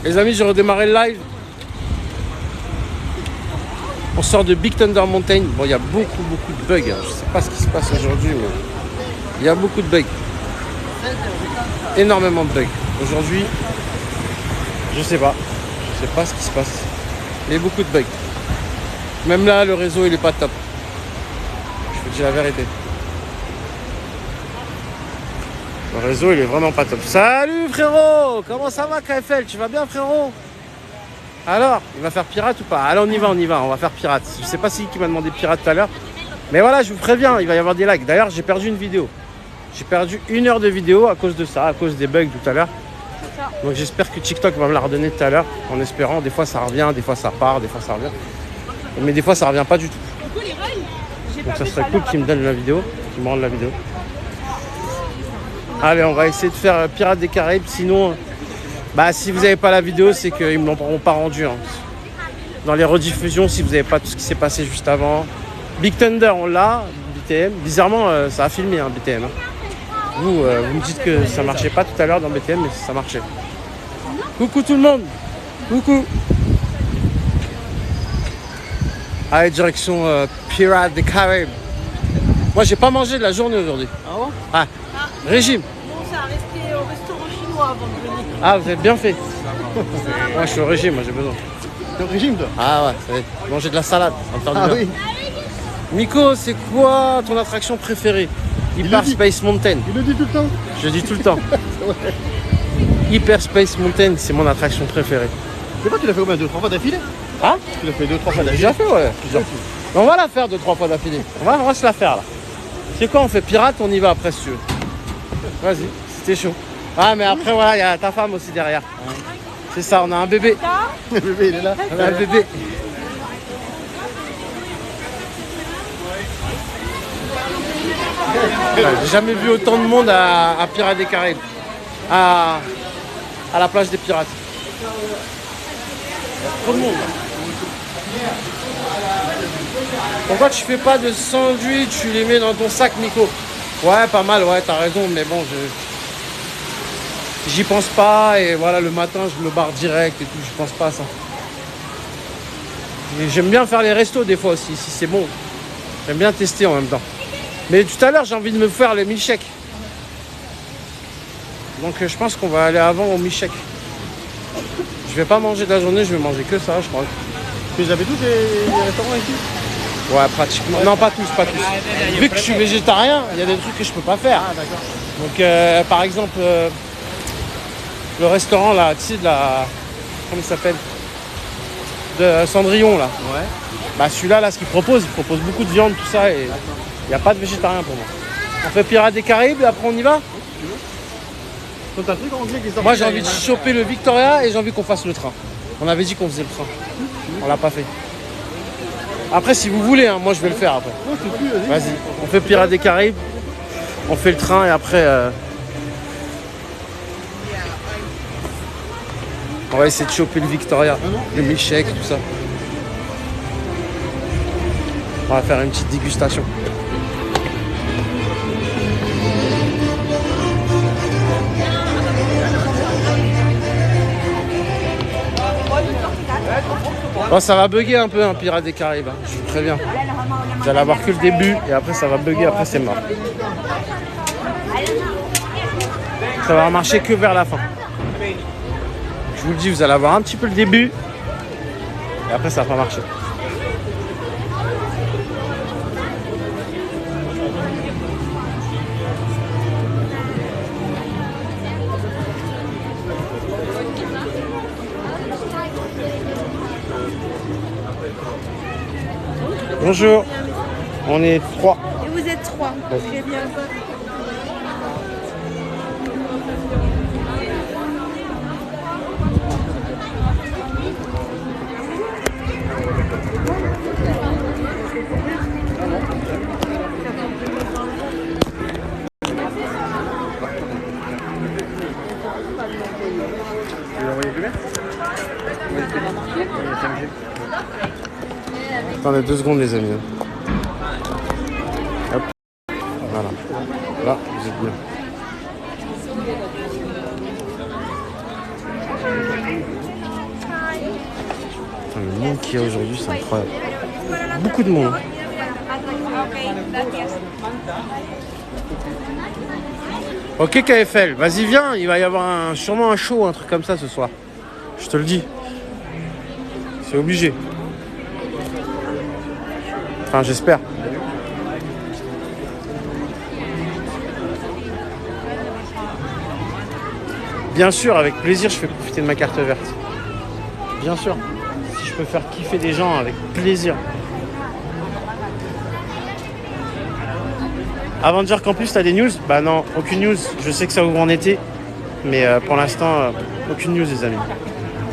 Les amis, j'ai redémarré le live. On sort de Big Thunder Mountain. Bon, il y a beaucoup de bugs. Hein. Je sais pas ce qui se passe aujourd'hui, mais il y a beaucoup de bugs. Énormément de bugs. Aujourd'hui, je sais pas. Je sais pas ce qui se passe. Il y a beaucoup de bugs. Même là, le réseau, il est pas top. Je vous dis la vérité. Le réseau, il est vraiment pas top. Salut frérot! Comment ça va KFL? Tu vas bien frérot? Alors, il va faire pirate ou pas? Allez, on y va, on va faire pirate. Je sais pas si qui m'a demandé pirate tout à l'heure. Mais voilà, je vous préviens, il va y avoir des lags. D'ailleurs, j'ai perdu une vidéo. J'ai perdu 1 heure de vidéo à cause de ça, à cause des bugs tout à l'heure. Donc j'espère que TikTok va me la redonner tout à l'heure, en espérant. Des fois ça revient, des fois ça part, des fois ça revient. Mais des fois ça revient pas du tout. Donc ça serait cool qu'ils me donnent la vidéo, qu'ils me rendent la vidéo. Allez, on va essayer de faire Pirates des Caraïbes. Sinon, bah si vous n'avez pas la vidéo, c'est qu'ils ne me l'auront pas rendu. Hein. Dans les rediffusions, si vous n'avez pas tout ce qui s'est passé juste avant. Big Thunder, on l'a, BTM. Bizarrement, ça a filmé, hein, BTM. Hein. Vous me dites que ça marchait pas tout à l'heure dans BTM, mais ça marchait. Coucou tout le monde. Coucou. Allez, direction Pirates des Caraïbes. Moi, j'ai pas mangé de la journée aujourd'hui. Ah bon? Ah, régime. Bon, ça a resté au restaurant chinois avant de venir. Ah, vous avez bien fait. Moi, je suis au régime, moi, j'ai besoin. T'es au régime, toi? Ah ouais, ça va être manger de la salade. Ah oui. Miko, c'est quoi ton attraction préférée? Hyper Space Mountain. Il le dit tout le temps. Je le dis tout le temps. Hyper Space Mountain, c'est mon attraction préférée. C'est pas, tu l'as fait combien? 2-3 fois d'affilée? Ah? Tu l'as fait 2-3 fois J'ai d'affilée? déjà fait, ouais. Mais on va la faire 2-3 fois d'affilée. On va se la faire là. C'est quoi, on fait pirate, on y va après si tu veux. Vas-y, c'était chaud. Ah mais après voilà, il y a ta femme aussi derrière. Ouais. C'est ça, on a un bébé. Le bébé, il est là. On a un bébé. J'ai jamais vu autant de monde à Pirates des Caraïbes. À la plage des pirates. Trop de monde. Pourquoi tu fais pas de sandwich, tu les mets dans ton sac, Miko? Ouais, pas mal, ouais, t'as raison, mais bon, j'y pense pas, et voilà, le matin, je me barre direct et tout, je pense pas à ça. J'aime bien faire les restos des fois aussi, si c'est bon. J'aime bien tester en même temps. Mais tout à l'heure, j'ai envie de me faire les milkshakes. Donc je pense qu'on va aller avant au milkshake. Je vais pas manger de la journée, je vais manger que ça, je crois. Tu les avais tous les restaurants ici? Ouais, pratiquement. Non, pas tous, pas tous. Vu que je suis végétarien, il y a des trucs que je peux pas faire. Ah, d'accord. Donc, par exemple, le restaurant là, tu sais, de la. Comment il s'appelle? De Cendrillon là. Ouais. Bah, celui-là, là, ce qu'il propose, il propose beaucoup de viande, tout ça, et il n'y a pas de végétarien pour moi. On fait Pirates des Caraïbes et après on y va? Donc, t'as un truc anglais qui est sorti. Moi, j'ai envie de choper le Victoria et j'ai envie qu'on fasse le train. On avait dit qu'on faisait le train. On l'a pas fait. Après, si vous voulez, hein, moi je vais le faire après. Non, c'est plus, vas-y. Vas-y, on fait Pirates des Caraïbes, on fait le train et après on va essayer de choper le Victoria, le milkshake, tout ça. On va faire une petite dégustation. Bon, ça va bugger un peu un Pirates des Caraïbes, hein, je vous préviens. Vous allez avoir que le début et après ça va bugger, après c'est mort. Ça va marcher que vers la fin. Je vous le dis, vous allez avoir un petit peu le début et après ça va pas marcher. Bonjour, on est 3. Et vous êtes 3. Très bien. Attendez 2 secondes les amis. Hop. Voilà. Là, vous êtes bien. Putain, le monde qu'il y a aujourd'hui, c'est incroyable. Beaucoup de monde. Ok KFL, vas-y viens, il va y avoir sûrement un show, un truc comme ça ce soir. Je te le dis. C'est obligé. Enfin j'espère. Bien sûr, avec plaisir, je fais profiter de ma carte verte. Bien sûr. Si je peux faire kiffer des gens, avec plaisir. Avant de dire qu'en plus, t'as des news, bah non, aucune news. Je sais que ça ouvre en été, mais pour l'instant, aucune news, les amis.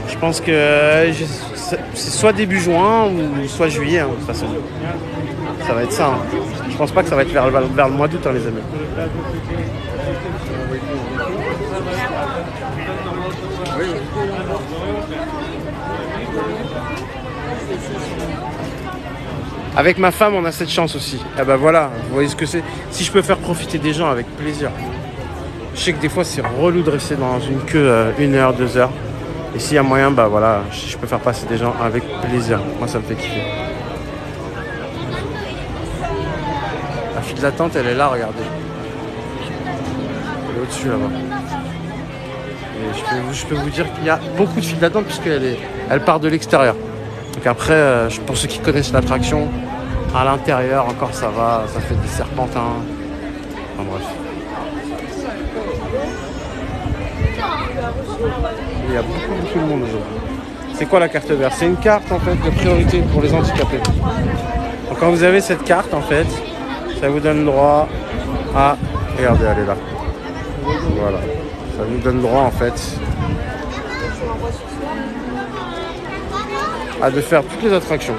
Je pense que c'est soit début juin ou soit juillet, hein, de toute façon. Ça va être ça. Hein. Je pense pas que ça va être vers le mois d'août, hein, les amis. Avec ma femme, on a cette chance aussi. Ah bah voilà, vous voyez ce que c'est. Si je peux faire profiter des gens, avec plaisir. Je sais que des fois, c'est relou de rester dans une queue 1 heure, 2 heures. Et s'il y a moyen, bah voilà, je peux faire passer des gens avec plaisir. Moi, ça me fait kiffer. La file d'attente, elle est là, regardez. Elle est au-dessus, là-bas. Et je peux vous dire qu'il y a beaucoup de files d'attente puisqu'elle part de l'extérieur. Donc après, pour ceux qui connaissent l'attraction, à l'intérieur encore ça va, ça fait des serpentins. Enfin bref. Il y a beaucoup de monde aujourd'hui. C'est quoi la carte verte? C'est une carte en fait de priorité pour les handicapés. Donc quand vous avez cette carte en fait, ça vous donne droit à... Regardez, elle est là. Voilà. Ça vous donne droit en fait à de faire toutes les attractions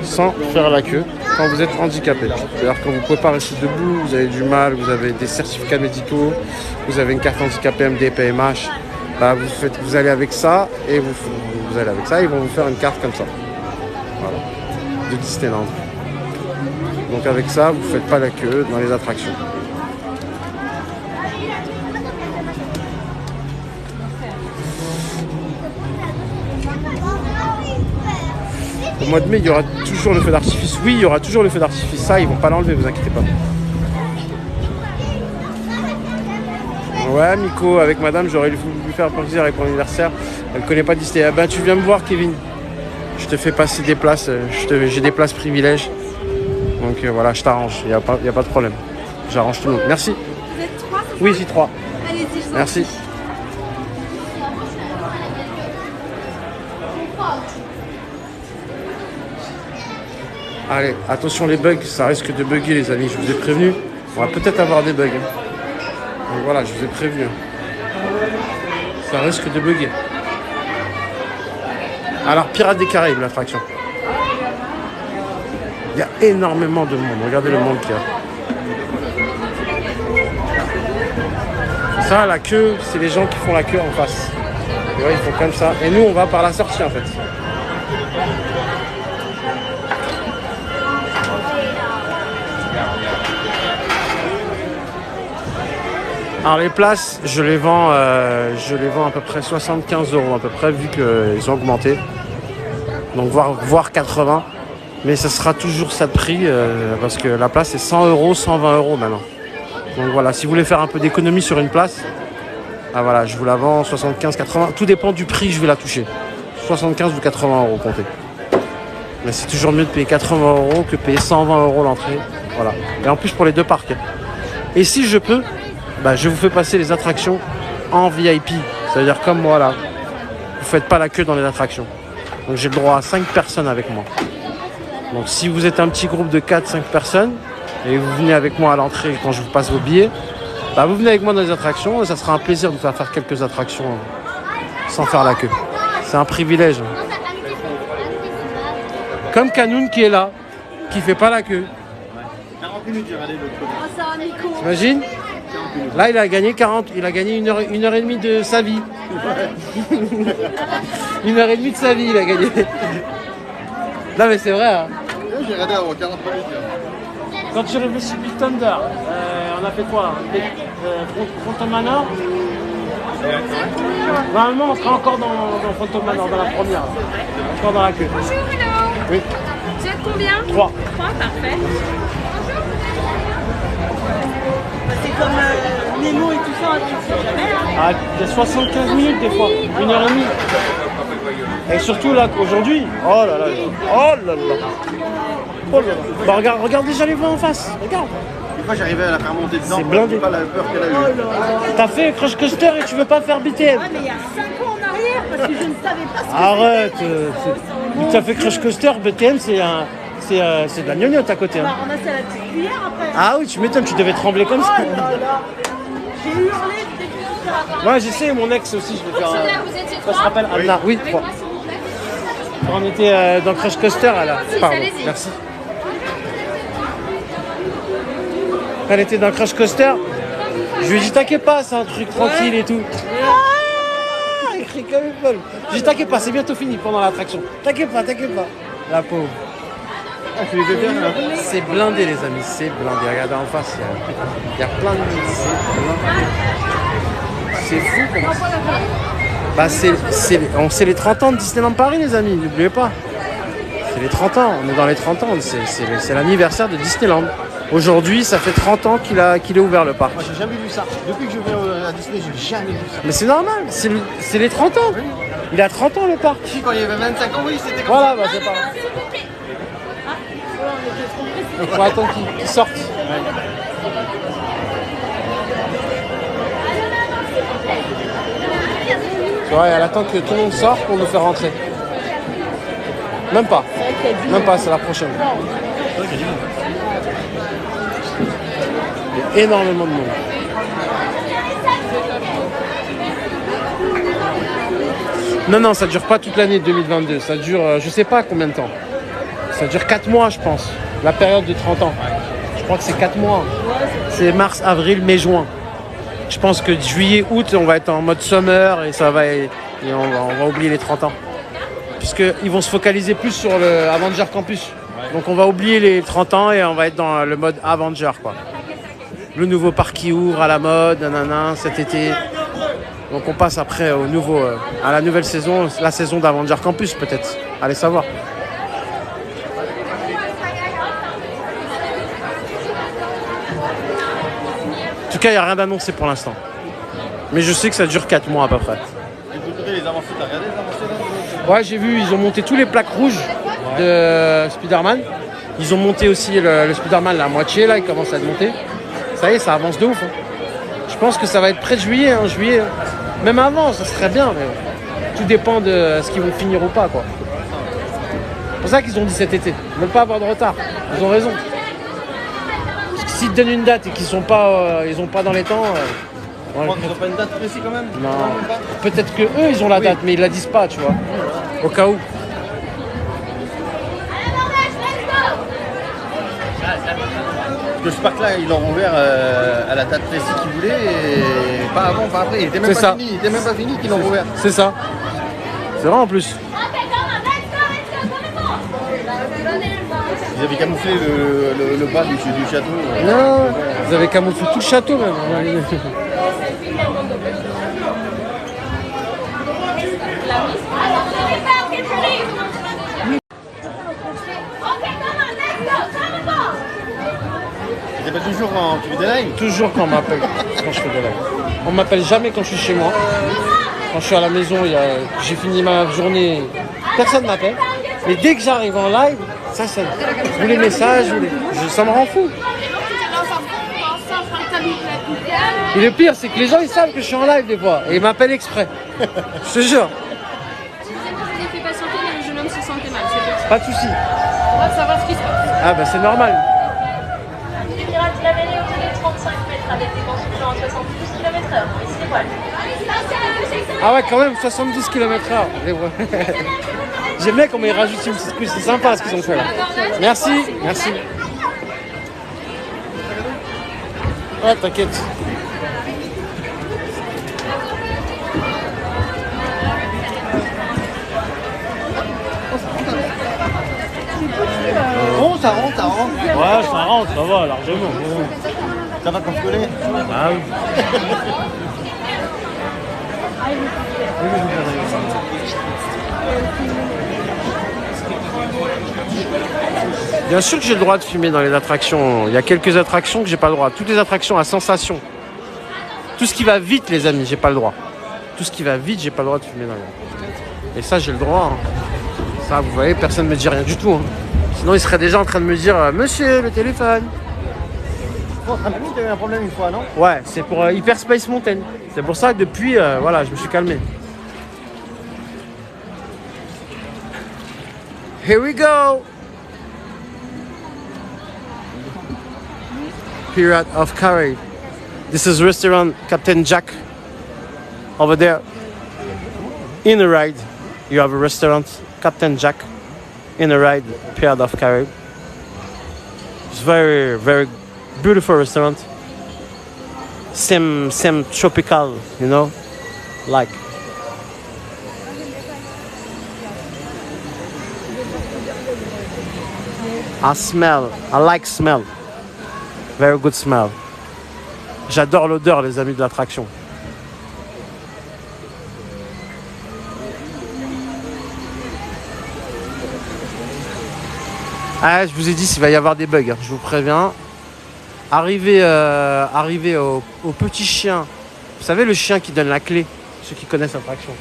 sans faire la queue quand vous êtes handicapé. C'est-à-dire que vous ne pouvez pas rester debout, vous avez du mal, vous avez des certificats médicaux, vous avez une carte handicapée MD, PMH, bah vous allez avec ça et vous allez avec ça, ils vont vous faire une carte comme ça. Voilà. De Disneyland. Donc avec ça, vous ne faites pas la queue dans les attractions. Au mois de mai, il y aura toujours le feu d'artifice. Oui, il y aura toujours le feu d'artifice. Ça, ils vont pas l'enlever, vous inquiétez pas. Ouais, Miko, avec madame, j'aurais voulu lui faire plaisir avec mon anniversaire. Elle connaît pas Disney. Ah ben, tu viens me voir, Kevin. Je te fais passer des places. J'ai des places privilèges. Donc voilà, je t'arrange. Il n'y a pas de problème. J'arrange tout le monde. Merci. Vous êtes 3 Oui, j'ai 3. Allez-y, je vous en Merci. prie. Allez, attention les bugs, ça risque de bugger les amis, je vous ai prévenu. On va peut-être avoir des bugs. Donc voilà, je vous ai prévenu. Ça risque de bugger. Alors, Pirates des Caraïbes, l'attraction. Il y a énormément de monde, regardez le monde qu'il y a. Ça, la queue, c'est les gens qui font la queue en face. Et ouais, ils font comme ça. Et nous, on va par la sortie en fait. Alors les places, je les vends à peu près 75 € à peu près, vu qu'ils ont augmenté. Donc voire 80. Mais ça sera toujours ça de prix, parce que la place est 100 €, 120 € maintenant. Donc voilà, si vous voulez faire un peu d'économie sur une place, ah voilà, je vous la vends 75, 80. Tout dépend du prix, je vais la toucher. 75 ou 80 € comptez. Mais c'est toujours mieux de payer 80 € que de payer 120 € l'entrée. Voilà. Et en plus pour les deux parcs. Et si je peux, bah, je vous fais passer les attractions en VIP. Ça veut dire comme moi là. Vous faites pas la queue dans les attractions. Donc j'ai le droit à 5 personnes avec moi. Donc si vous êtes un petit groupe de 4-5 personnes et vous venez avec moi à l'entrée quand je vous passe vos billets, bah, vous venez avec moi dans les attractions et ça sera un plaisir de vous faire quelques attractions sans faire la queue. C'est un privilège. Comme Kanoun qui est là, qui fait pas la queue. 40 minutes, j'ai regardé l'autre côté. T'imagines ? Là, il a gagné 1 heure et demie de sa vie. 1 heure et demie de sa vie, il a gagné. Non, mais c'est vrai. Hein. J'ai regardé avant 40 minutes. Quand tu réfléchis Big Thunder, on a fait quoi? Phantom Manor, Normalement, on sera encore dans Phantom Manor, dans la première. Là. Encore dans la queue. Bonjour, hello. Oui. Vous êtes combien? 3. 3, parfait. C'est comme Nemo et tout ça, tu sais jamais. Hein. Ah, il y a 75 minutes des fois, 1h30. Et surtout là, aujourd'hui, oh là là, oh là là. Oh là là. Bah, regarde déjà les voies en face, regarde. Des fois, j'arrivais à la faire monter dedans. C'est blindé. Pas la peur qu'elle a eue. T'as fait Crush Coaster et tu veux pas faire BTM. Ouais, mais il y a 5 ans en arrière, parce que je ne savais pas ce que Arrête, t'as fait Crush Coaster, BTM c'est de la gnognotte à côté. Hein. Bah, on a ça à la petite cuillère après. Ah oui, tu m'étonnes, tu devais trembler comme ça. Oh là là. J'ai hurlé dès que je suis là. Moi j'essaie, mon ex aussi, je vais faire. Vous étiez Ça se rappelle Anna, oui, 3. Moi, s'il vous plaît. On était dans Crush Coaster, elle a. Si, Pardon, allez-y. merci. Elle était dans Crush Coaster. Je lui ai dit t'inquiète pas, c'est un truc tranquille et tout. Ah, il crie comme une folle. Je lui ai dit t'inquiète pas, c'est bientôt fini pendant l'attraction. T'inquiète pas. La pauvre. Ah, tu les fais bien, là. C'est blindé les amis, c'est blindé. Regardez en face, il y a plein de monde. C'est fou comment ça. Bah c'est les 30 ans de Disneyland Paris les amis, n'oubliez pas. C'est les 30 ans, on est dans les 30 ans, c'est l'anniversaire de Disneyland. Aujourd'hui, ça fait 30 ans qu'il est ouvert le parc. Moi, j'ai jamais vu ça. Depuis que je viens à Disney, j'ai jamais vu ça. Mais c'est normal, c'est les 30 ans. Il a 30 ans le parc. Si, quand il y avait 25 ans, oui, c'était comme Voilà, bah c'est pas grave. Il faut attendre qu'il sorte. Tu vois, elle attend que tout le monde sorte pour nous faire rentrer. Même pas. C'est la prochaine. Il y a énormément de monde. Non, ça dure pas toute l'année 2022. Ça dure, je sais pas combien de temps. Ça dure 4 mois, je pense. La période de 30 ans. Je crois que c'est 4 mois. C'est mars, avril, mai, juin. Je pense que juillet, août, on va être en mode summer et on va oublier les 30 ans. Puisqu'ils vont se focaliser plus sur le Avenger Campus. Donc on va oublier les 30 ans et on va être dans le mode Avenger, quoi. Le nouveau parc qui ouvre à la mode, nanana, cet été. Donc on passe après à la nouvelle saison, la saison d'Avenger Campus peut-être. Allez savoir. En tout cas, il n'y a rien d'annoncé pour l'instant. Mais je sais que ça dure 4 mois à peu près. Et de l'autre côté, les avancées, t'as regardé les avancées là? Ouais, j'ai vu, ils ont monté tous les plaques rouges de Spider-Man. Ils ont monté aussi le Spider-Man, la moitié, là, il commence à être monté. Ça y est, ça avance de ouf. Hein. Je pense que ça va être près de juillet, juillet. Même avant, ça serait bien, mais tout dépend de ce qu'ils vont finir ou pas, quoi. C'est pour ça qu'ils ont dit cet été. Ils ne veulent pas avoir de retard. Ils ont raison. Parce que s'ils te donnent une date et qu'ils sont pas, ils ont pas dans les temps... Ils n'ont pas une date précise quand même? Non. Peut-être que eux ils ont la date, mais ils la disent pas, tu vois. Au cas où. Parce que ce parc-là, ils l'ont ouvert à la date précise qu'ils voulaient et pas avant, pas après. Il était même C'est pas ça. fini. Il était même pas fini qu'ils l'ont ouvert. C'est ça. C'est vrai en plus. Ils avaient camouflé le bas du château. Non, vous avez camouflé tout le château même. Ils appellent toujours quand tu fais des lives? Toujours quand on m'appelle, quand je fais des lives. On m'appelle jamais quand je suis chez moi. Quand je suis à la maison, j'ai fini ma journée, personne ne m'appelle. Mais dès que j'arrive en live, ça sonne. Vous les messages, ça me rend fou. Et le pire, c'est que les gens ils savent que je suis en live des fois. Et ils m'appellent exprès. Je te jure. Excusez-moi, je vous ai fait patienter, mais le jeune homme se sentait mal. C'est pour ça. Pas de soucis. On va savoir ce qui se passe. Ah bah c'est normal. Pirate de la mêlée au lieu de 35 mètres avec des constructions à 72 km/h. Ici les voiles. Ah ouais, quand même, 70 km/h. J'aime bien comment ils rajoutent une petite couche. C'est sympa ce qu'ils ont fait là. Merci, merci. Ouais, t'inquiète. Bon, ça rentre, ça rentre. Ouais, ça rentre, ça va, largement. Ça va quand je connais. Ah oui. Bien sûr que j'ai le droit de filmer dans les attractions. Il y a quelques attractions que j'ai pas le droit. Toutes les attractions à sensation. Tout ce qui va vite, les amis, j'ai pas le droit. Tout ce qui va vite, j'ai pas le droit de filmer dans les... Et ça, j'ai le droit. Hein. Ça, vous voyez, personne ne me dit rien du tout. Hein. Sinon, ils seraient déjà en train de me dire Monsieur, le téléphone. Bon, tu as eu un problème une fois, non? Ouais, c'est pour Hyperspace Mountain. C'est pour ça que depuis, voilà, je me suis calmé. Here we go! Pirate of Caribbean. This is restaurant Captain Jack. Over there. In a ride, you have a restaurant Captain Jack. In a ride, Pirate of Caribbean. It's very, very beautiful restaurant. Same tropical, you know, like. I like smell. Very good smell. J'adore l'odeur, les amis de l'attraction. Ah, je vous ai dit s'il va y avoir des bugs, hein, je vous préviens. Arrivé au petit chien. Vous savez, le chien qui donne la clé, ceux qui connaissent l'attraction.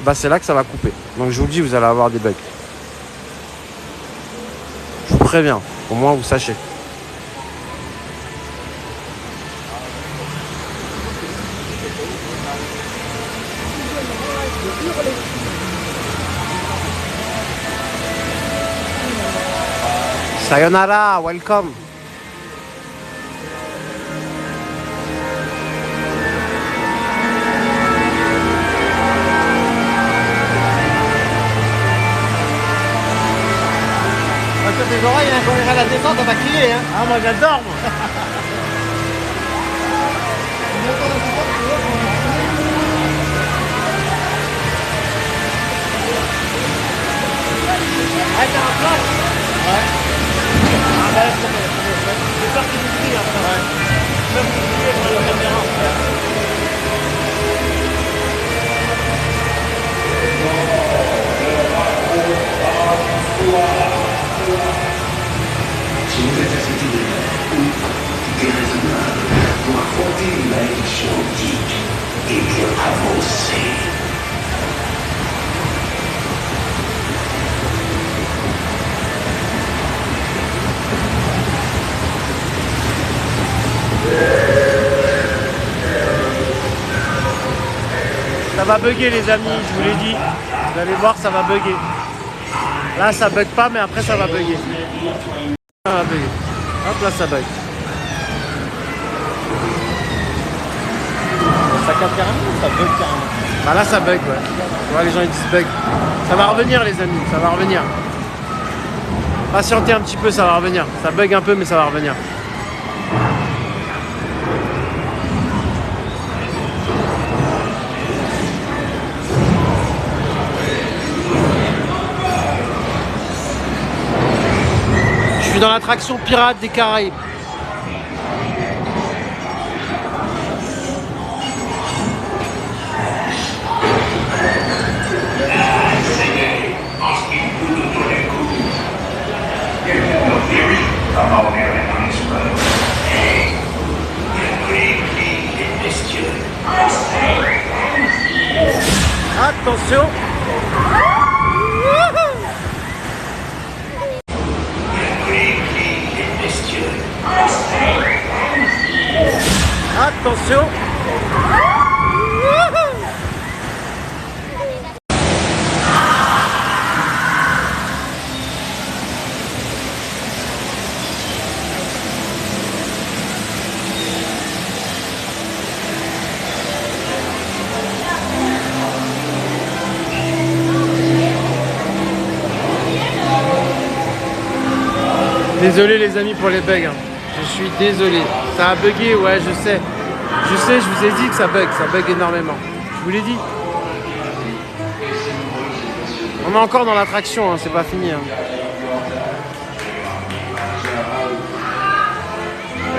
Bah, c'est là que ça va couper. Donc je vous le dis, vous allez avoir des bugs. Je vous préviens, au moins vous sachez. Sayonara, welcome. Sur tes oreilles, hein, quand on ira à la descente, on va crier. Hein. Ah, moi j'adore, moi. Ah, t'as un flash? Ouais. Ah, bah, c'est peur qu'il nous crie après. Ouais. Même si tu es dans la caméra. Son capacité de tout est raisonnable pour affronter une malédiction antique et bien avancée. Ça va bugger, les amis, je vous l'ai dit. Vous allez voir, ça va bugger. Là, ça bug pas, mais après, ça va bugger. Ça va bugger. Hop, là, ça bug. Ça capte carrément ou ça bug carrément? Bah là, ça bug, ouais. Tu vois, les gens, ils disent bug. Ça va revenir, les amis, ça va revenir. Patientez un petit peu, ça va revenir. Ça bug un peu, mais ça va revenir. Je suis dans l'attraction Pirates des Caraïbes. Attention. Attention. Désolé les amis pour les bugs, hein. Je suis désolé. Ça a bugué, ouais, je sais. Je sais, je vous ai dit que ça bug énormément. Je vous l'ai dit. On est encore dans l'attraction, hein, c'est pas fini. Hein.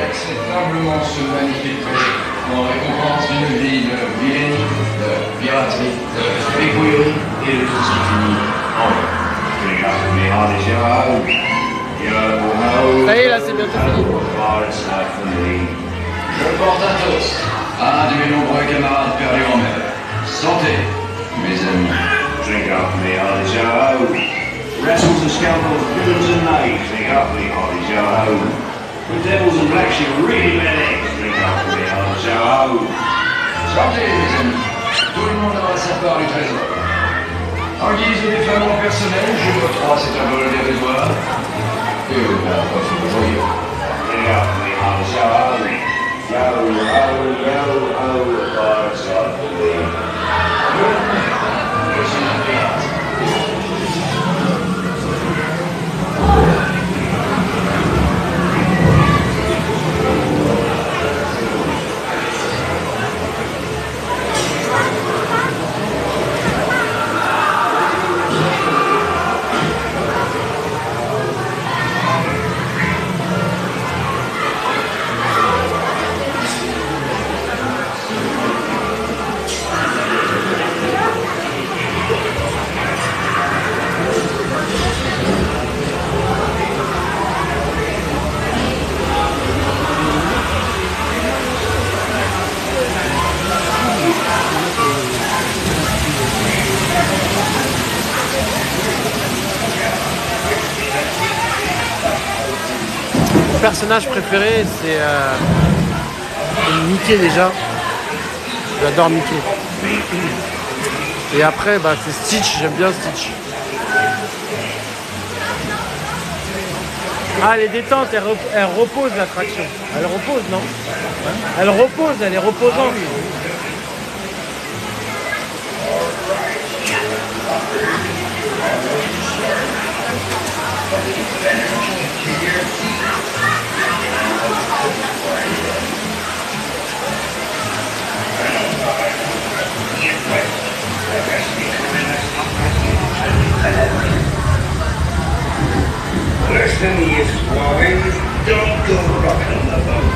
Acceptablement se manifester en récompense d'une ville vilaine piraterie, écouillerie et le tout ce qui finit en or. Drink up with me, hearty Joe. Yo-ho. Ça y est, là, c'est bientôt fini. Hearts like for me. Je porte un toast à un de mes nombreux camarades perdus en mer. Santé, mes amis. Drink up with me, hearty Joe. Wrestles and scalpels, villains and knaves. Drink up with me, hearty Joe. The devils and black sheep really bad eggs. Drink up with me, hearty Joe. Santé, mes amis. Tout le monde aura sa part du trésor. En guise de défamement personnel, je m'octroie cet envol dérisoire. Et la preuve de joyeux. Drink up with me, hearty Joe. Yo-ho, hearts like for me. Je suis un pirate. Mon personnage préféré, c'est Mickey déjà. J'adore Mickey. Et après, bah, c'est Stitch, j'aime bien Stitch. Ah, elle est détente, elle repose l'attraction. Elle repose, non? Elle repose, elle est reposante. Listen, you swine, don't go rocking the boat.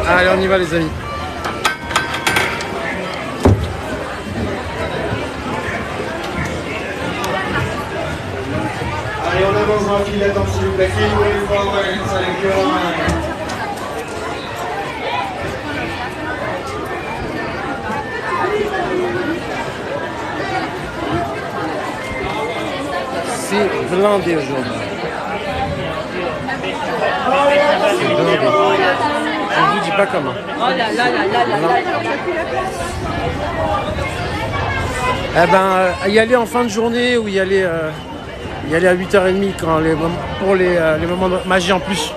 Allez, on y va les amis. Allez, on avance dans la file d'attente, s'il vous plaît. Keep forward, so the queue line. C'est blindé aujourd'hui. C'est blindé. Je ne vous dis pas comment. Oh là là là là là là là. Eh ben, y aller en fin de journée ou y aller à 8h30 quand pour les moments de magie en plus.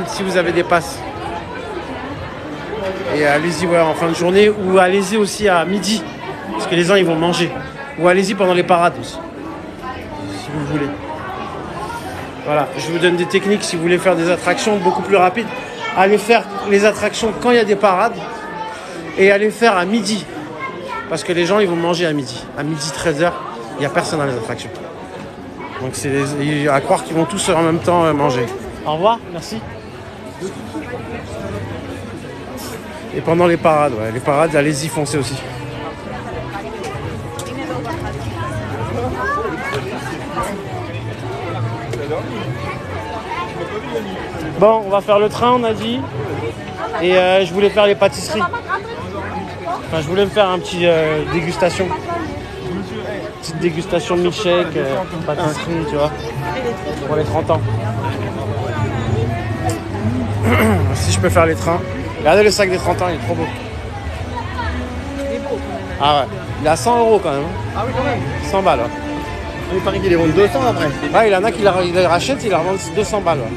Si vous avez des passes. Et allez-y en fin de journée ou allez-y aussi à midi. Parce que les gens ils vont manger. Ou allez-y pendant les parades aussi. Si vous voulez. Voilà, je vous donne des techniques si vous voulez faire des attractions beaucoup plus rapides. Allez faire les attractions quand il y a des parades et allez faire à midi. Parce que les gens ils vont manger à midi. À midi 13h, il n'y a personne dans les attractions. Donc c'est à croire qu'ils vont tous en même temps manger. Au revoir, merci. Et pendant les parades, les parades, allez-y, foncez aussi. Bon, on va faire le train, on a dit. Et je voulais faire les pâtisseries. Enfin, je voulais me faire un petit dégustation. Petite dégustation de milkshake, pâtisserie, tu vois. Pour les 30 ans. Si je peux faire les trains. Regardez le sac des 30 ans, il est trop beau. Ah ouais. Il est à 100 € quand même. Ah oui, quand même. 100 balles. Ouais. Il paraît qu'il les vend 200 après. Ouais, il y en a qui les rachètent, ils leur vendent 200 balles. Ouais.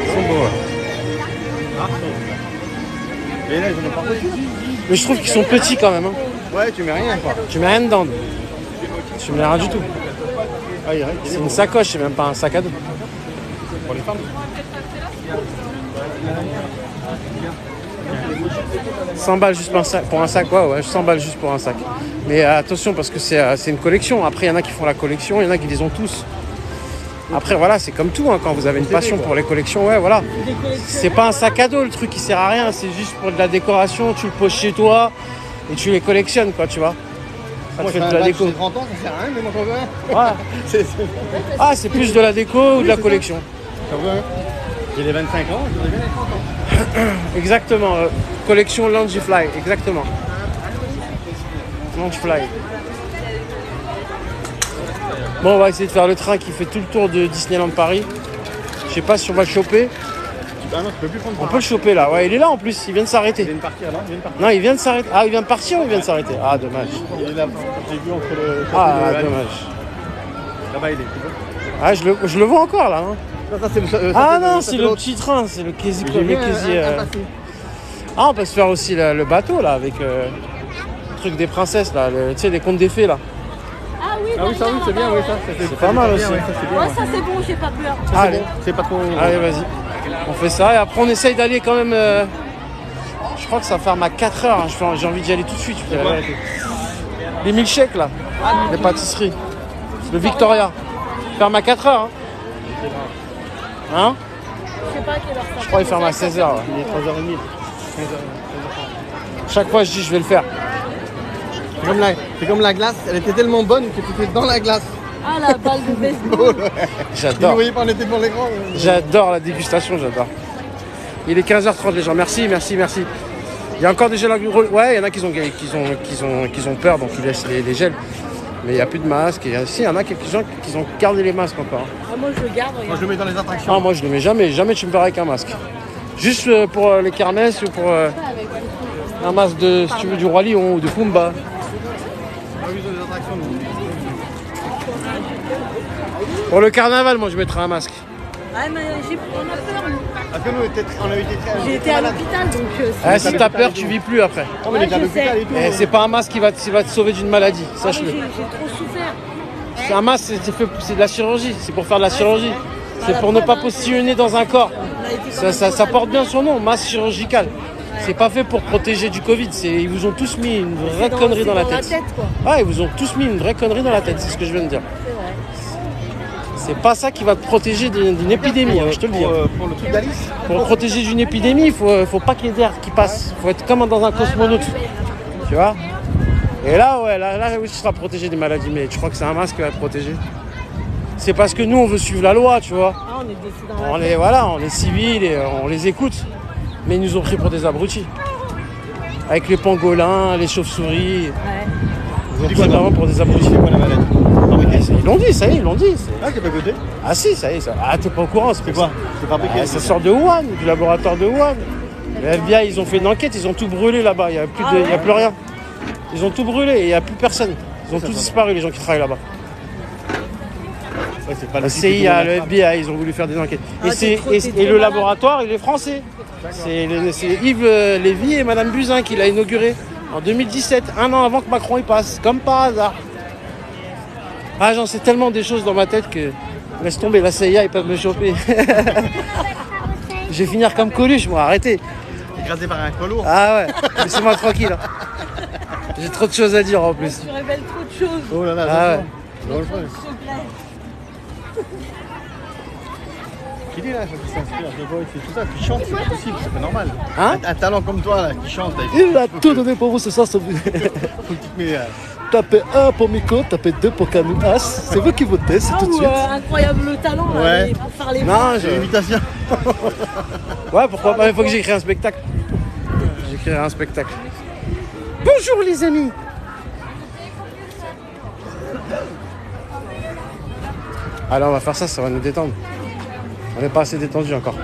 Ils sont beaux, ouais. Et là, ils en ont pas reçu. Mais je trouve qu'ils sont petits quand même. Hein. Ouais, tu mets rien quoi. Tu mets rien dedans. Tu mets rien du tout. Ah, C'est une sacoche, c'est même pas un sac à dos. pour les femmes. 100 balles juste pour un sac, ouais, 100 balles juste pour un sac. Mais attention parce que c'est une collection. Après, il y en a qui font la collection, il y en a qui les ont tous. Après, voilà, c'est comme tout, hein, quand vous avez une passion pour les collections, ouais, voilà. C'est pas un sac à dos, le truc, il sert à rien. C'est juste pour de la décoration, tu le poses chez toi et tu les collectionnes, quoi, tu vois. Ça te fait de la déco. J'ai 30 ans, ça sert à rien, mais moi, j'en veux un. Voilà. Ah, c'est plus de la déco ou de la collection. J'en veux un. J'ai les 25 ans, j'aurais bien les 30 ans. Exactement, collection Longifly, exactement. Longifly. Bon, on va essayer de faire le train qui fait tout le tour de Disneyland Paris. Je sais pas si on va le choper. Ah non, tu peux plus prendre On peut le choper là, ouais, il est là en plus, il vient de s'arrêter. Il vient de partir là, il vient de partir. Non, il vient de s'arrêter. Ah, il vient de partir ou il vient de s'arrêter? Ah, dommage. Il est là, j'ai vu entre le. Ah, le- dommage. Là-bas, il est. Tu vois. Ah, je le vois encore là. Hein. Non, ça, c'est le. Ah non, c'est le petit train, c'est le quasi. Ah, on peut se faire aussi le bateau là avec le truc des princesses là, tu sais, les contes des fées là. Ah oui, Ah oui, ça, oui, c'est bien, oui, ça. C'est pas mal aussi. Ouais, ça, c'est bien. Ouais, ça c'est bon, j'ai pas peur. Allez, C'est pas trop. allez, vas-y. On fait ça et après on essaye d'aller quand même. Je crois que ça ferme à 4h. Hein. J'ai envie d'y aller tout de suite. Les milkshakes là, les pâtisseries. Le Victoria. Ferme à 4h. Hein, hein? Je sais pas à quelle heure ça. Je crois qu'il ferme à 16h. Ouais. Il est 3h30. Chaque fois je dis je vais le faire. C'est comme la glace, elle était tellement bonne que tu étais dans la glace. Ah, la balle de baseball. Vous J'adore. voyez pas, on était pour l'écran. J'adore la dégustation, j'adore. Il est 15h30 les gens. Merci. Il y a encore des gels. Ouais, il y en a qui ont peur, donc ils laissent les gels. Mais il n'y a plus de masques. Et si, il y en a quelques gens qui ont gardé les masques encore. Ah, moi je le garde, Moi regarde. je le mets dans les attractions. Ah, moi je le mets jamais. Jamais tu me verras avec un masque. Juste pour les kermesses ou pour un masque de, si tu veux, du Roi Lion ou de Pumba. Ah oui, dans les attractions. nous. Pour le carnaval, moi je mettrai un masque. Ah, mais on a peur, nous. Parce que nous, on avait été très. J'ai été à l'hôpital, donc Ah, si t'as peur, tu vis plus après. Oh, mais il était à je l'hôpital sais. et tout. Et c'est pas un masque qui va te sauver d'une maladie, sache-le. j'ai trop souffert. C'est un masque, c'est de la chirurgie, c'est pour faire de la chirurgie. C'est pour ne pas postillonner dans un corps. Ça porte bien son nom, masque chirurgical. C'est pas fait pour protéger du Covid, ils vous ont tous mis une vraie connerie dans la tête. Quoi. Ouais, ils vous ont tous mis une vraie connerie dans la tête, c'est ce que je viens de dire. C'est pas ça qui va te protéger d'une épidémie, hein, je te le dis. Pour le truc d'Alice. Pour protéger d'une épidémie, il faut pas qu'il y ait d'air qui passe. Il faut être comme dans un cosmonaute. Tu vois? Et là, ouais, là, oui, tu seras protégé des maladies. Mais tu crois que c'est un masque qui va te protéger? C'est parce que nous, on veut suivre la loi, tu vois. Ah, on est décidé dans la On est civils et on les écoute. Mais ils nous ont pris pour des abrutis. Avec les pangolins, les chauves-souris. Ouais. Ils ont pris vraiment pour des abrutis. C'est quoi la maladie? Ils l'ont dit, ça y est, ils l'ont dit. Ah, j'ai pas goûté. Ah si, ça y est. Ça... Ah, t'es pas au courant, C'est quoi? C'est fabriqué. Ah, ça sort de Wuhan, du laboratoire de Wuhan. Le FBI, ils ont fait une enquête, ils ont tout brûlé là-bas. Il n'y a, plus rien. Ils ont tout brûlé et il n'y a plus personne. Ils ont tous disparu, les gens qui travaillent là-bas. Ouais, c'est pas Le CIA, le FBI, ils ont voulu faire des enquêtes. Et le laboratoire, il est français. C'est Yves Lévy et Madame Buzyn qui l'a inauguré en 2017, un an avant que Macron y passe, comme par hasard. Ah, j'en sais tellement des choses dans ma tête que laisse tomber, la CIA, ils peuvent me choper. Je vais finir comme Coluche, moi, arrêtez. Écrasé par un colour. Ah ouais, laissez-moi tranquille. Hein. J'ai trop de choses à dire en plus. Tu révèles trop de choses. Oh là là, Ah ouais. Dans le fond. Qui dit là, qui s'inspire de voix, il fait tout ça, qui chante, c'est pas possible, c'est pas normal. Hein? Un talent comme toi là, qui chante, là, Il a tout donné pour vous ce soir. faut que tu te mets. Tapez 1 pour Miko, tapez 2 pour Canouas. C'est vous qui votez, c'est Ah, tout de ou suite. incroyable talent là, Ouais. pour faire les Non, J'ai l'imitation. Ouais, pourquoi pas, il faut que j'écris un spectacle. J'écrirai un spectacle. Bonjour les amis. Alors on va faire ça, ça va nous détendre. On n'est pas assez détendu encore.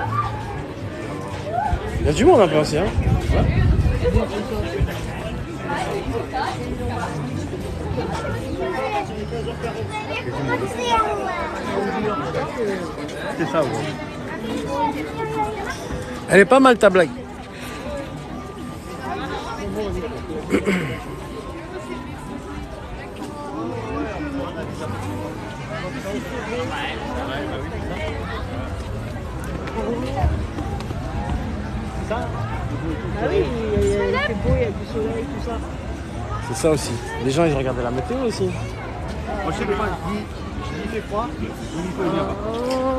Il y a du monde un peu aussi, hein. C'est ça, ouais. Elle est pas mal ta blague. Ah oui, il fait beau, il y a du soleil, tout ça. C'est ça aussi. Les gens ils regardent la météo aussi. Moi je sais pas, je dis fait froid, Nico il vient pas.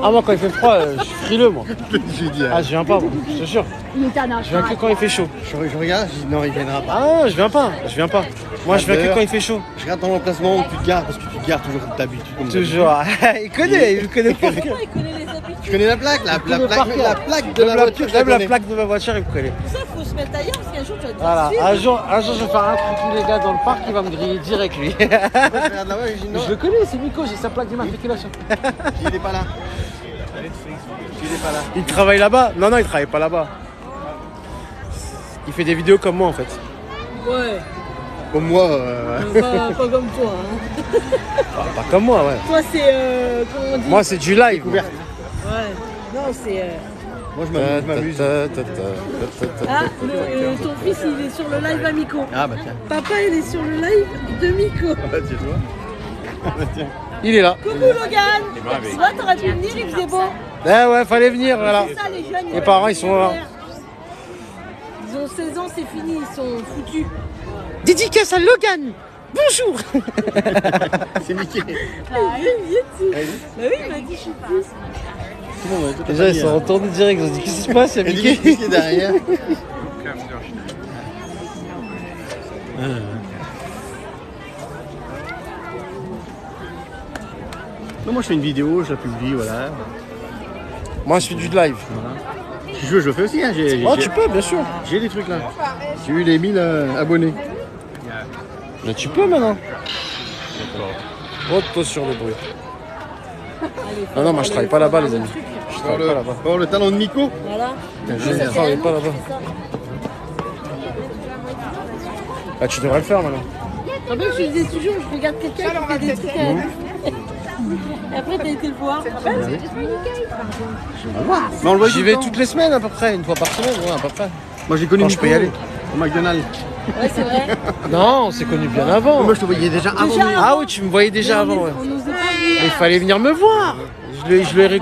Ah, moi, quand il fait froid, je suis frileux, moi. J'ai dit, Ah, je viens pas, moi, je te jure. Je viens que quand il fait chaud. je regarde, je dis non, il viendra pas. Ah non, je viens pas. Moi, je viens que quand il fait chaud. Je regarde ton emplacement où tu te gares, parce que tu te gares toujours d'habitude. Comme Toujours. Il connaît pas. Il connaît les habitudes. Tu connais la plaque, la plaque de la voiture, je Même la connais. plaque de ma voiture, il me connaît. Pour ça, il faut se mettre ailleurs parce qu'un jour, tu vas te Voilà, suivre. un jour, je vais faire un truc, les gars, dans le parc, il va me griller direct, lui. Je regarde là-bas, je dis non, Je le connais, c'est Nico, j'ai sa plaque d'immatriculation. il est pas là. Il est pas là. Il travaille là-bas? Non, il travaille pas là-bas. Il fait des vidéos comme moi, en fait. Ouais, Comme moi, pas comme toi. Hein. Pas comme moi, ouais. Toi, c'est. Comment on dit? Moi, c'est du live. ouverte. Ouais. Non, c'est. Moi, je m'amuse. Ah, ton fils, il est sur le live Amico. Ah bah tiens. Papa, il est sur le live de Miko. Ah bah tiens, toi. Il est là. Coucou Logan. Tu vois, t'aurais pu venir, il faisait beau. Ouais, fallait venir, voilà. C'est ça, les jeunes. Les parents, ils sont là. Ils ont 16 ans, c'est fini, ils sont foutus. Dédicace à Logan. Bonjour. C'est Mickey. Ah oui, il est dessus. Bah oui, il m'a dit, je suis fils. C'est bon, toi, t'as Déjà, pas ils dit, sont hein. retournés direct. Ils ont dit, qu'est-ce qui se passe? Il y a Et Mickey. Mickey derrière. Non, moi je fais une vidéo, je la publie, voilà. Moi, je fais du live. Si je veux, je le fais aussi. Hein. Oh, tu peux, bien sûr. J'ai des trucs là. J'ai eu les 1000 abonnés. Mais tu peux maintenant. Auto sur le bruit. Non, moi je travaille pas là-bas, les amis. Je travaille pas là-bas. Voir le talent de Nico. Voilà. Je travaille pas là-bas. Bah, tu devrais le faire maintenant. En fait, je disais toujours, je regarde quelqu'un qui fait des trucs à Et après, t'as été le voir. Mais on le voit J'y vais toutes les semaines à peu près, une fois par semaine, ouais, à peu près. Moi j'ai connu Quand Nico je peux y aller. au McDonald's. Ouais, c'est vrai. Non, on s'est connus bien avant. Moi je te voyais déjà avant. Déjà, Ah oui, tu me voyais déjà avant, ouais. On nous a pas Mais il fallait venir me voir.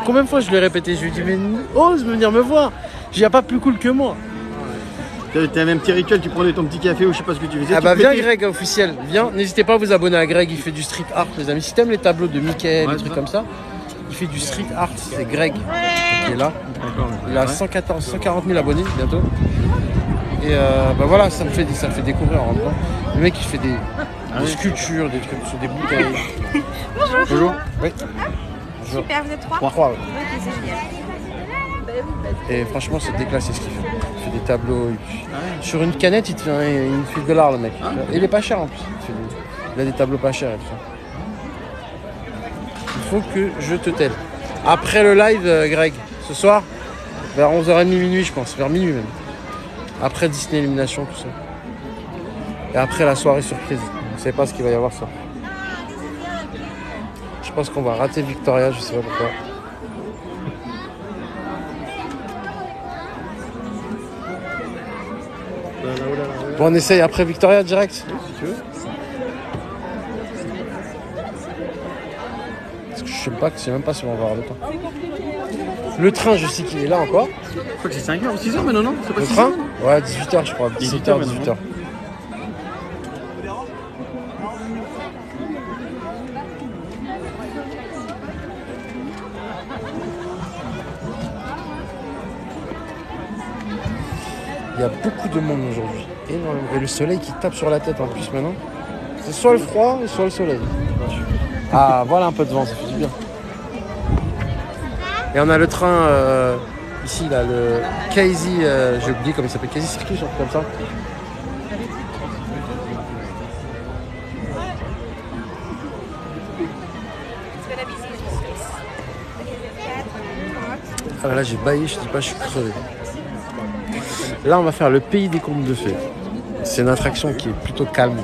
Combien de fois je l'ai répété? Je lui ai dit, mais ose venir me voir. Il n'y a pas plus cool que moi. T'avais un petit rituel, tu prenais ton petit café ou je sais pas ce que tu faisais. Ah tu bah te viens mettais- Greg officiel, viens. N'hésitez pas à vous abonner à Greg, il fait du street art les amis. Si t'aimes les tableaux de Mickey, Ouais, des trucs comme ça, il fait du street art, c'est Greg qui est là. Il a 140 000 abonnés bientôt. Et bah voilà, ça me fait découvrir en rentrant. Le mec il fait des sculptures, des trucs sur des bouteilles. Bonjour. Oui. Super, vous êtes trois? Trois, ouais. Ok, c'est génial. Et franchement c'est déclassé ce qu'il fait. Il fait des tableaux. Sur une canette il te fait une file de l'art le mec. Et il est pas cher en plus. Il a des tableaux pas chers et tout ça. Il faut que je te telle. Après le live, Greg, ce soir, vers 11h30 minuit je pense, vers minuit même. Après Disney Illumination, tout ça. Et après la soirée surprise. On ne sait pas ce qu'il va y avoir ça. Je pense qu'on va rater Victoria, je sais pas pourquoi. Bon, on essaye après Victoria direct. Si tu veux. Parce que je sais même pas si on va avoir le temps. Le train, je sais qu'il est là encore. Je crois que c'est 5h ou 6h maintenant, non? C'est pas Le 6h train? Ouais, 18h je crois. 17h, 18h. Il y a beaucoup de monde aujourd'hui. Énormément. Et le soleil qui tape sur la tête en plus maintenant. C'est soit le froid, soit le soleil. Ah, voilà un peu de vent, ça fait du bien. Et on a le train ici, là, le Casey, j'ai oublié comment il s'appelle, Casey Circus, un truc comme ça. Ah là, j'ai baillé, je dis pas, je suis crevé. Là, on va faire le pays des contes de fées. C'est une attraction qui est plutôt calme.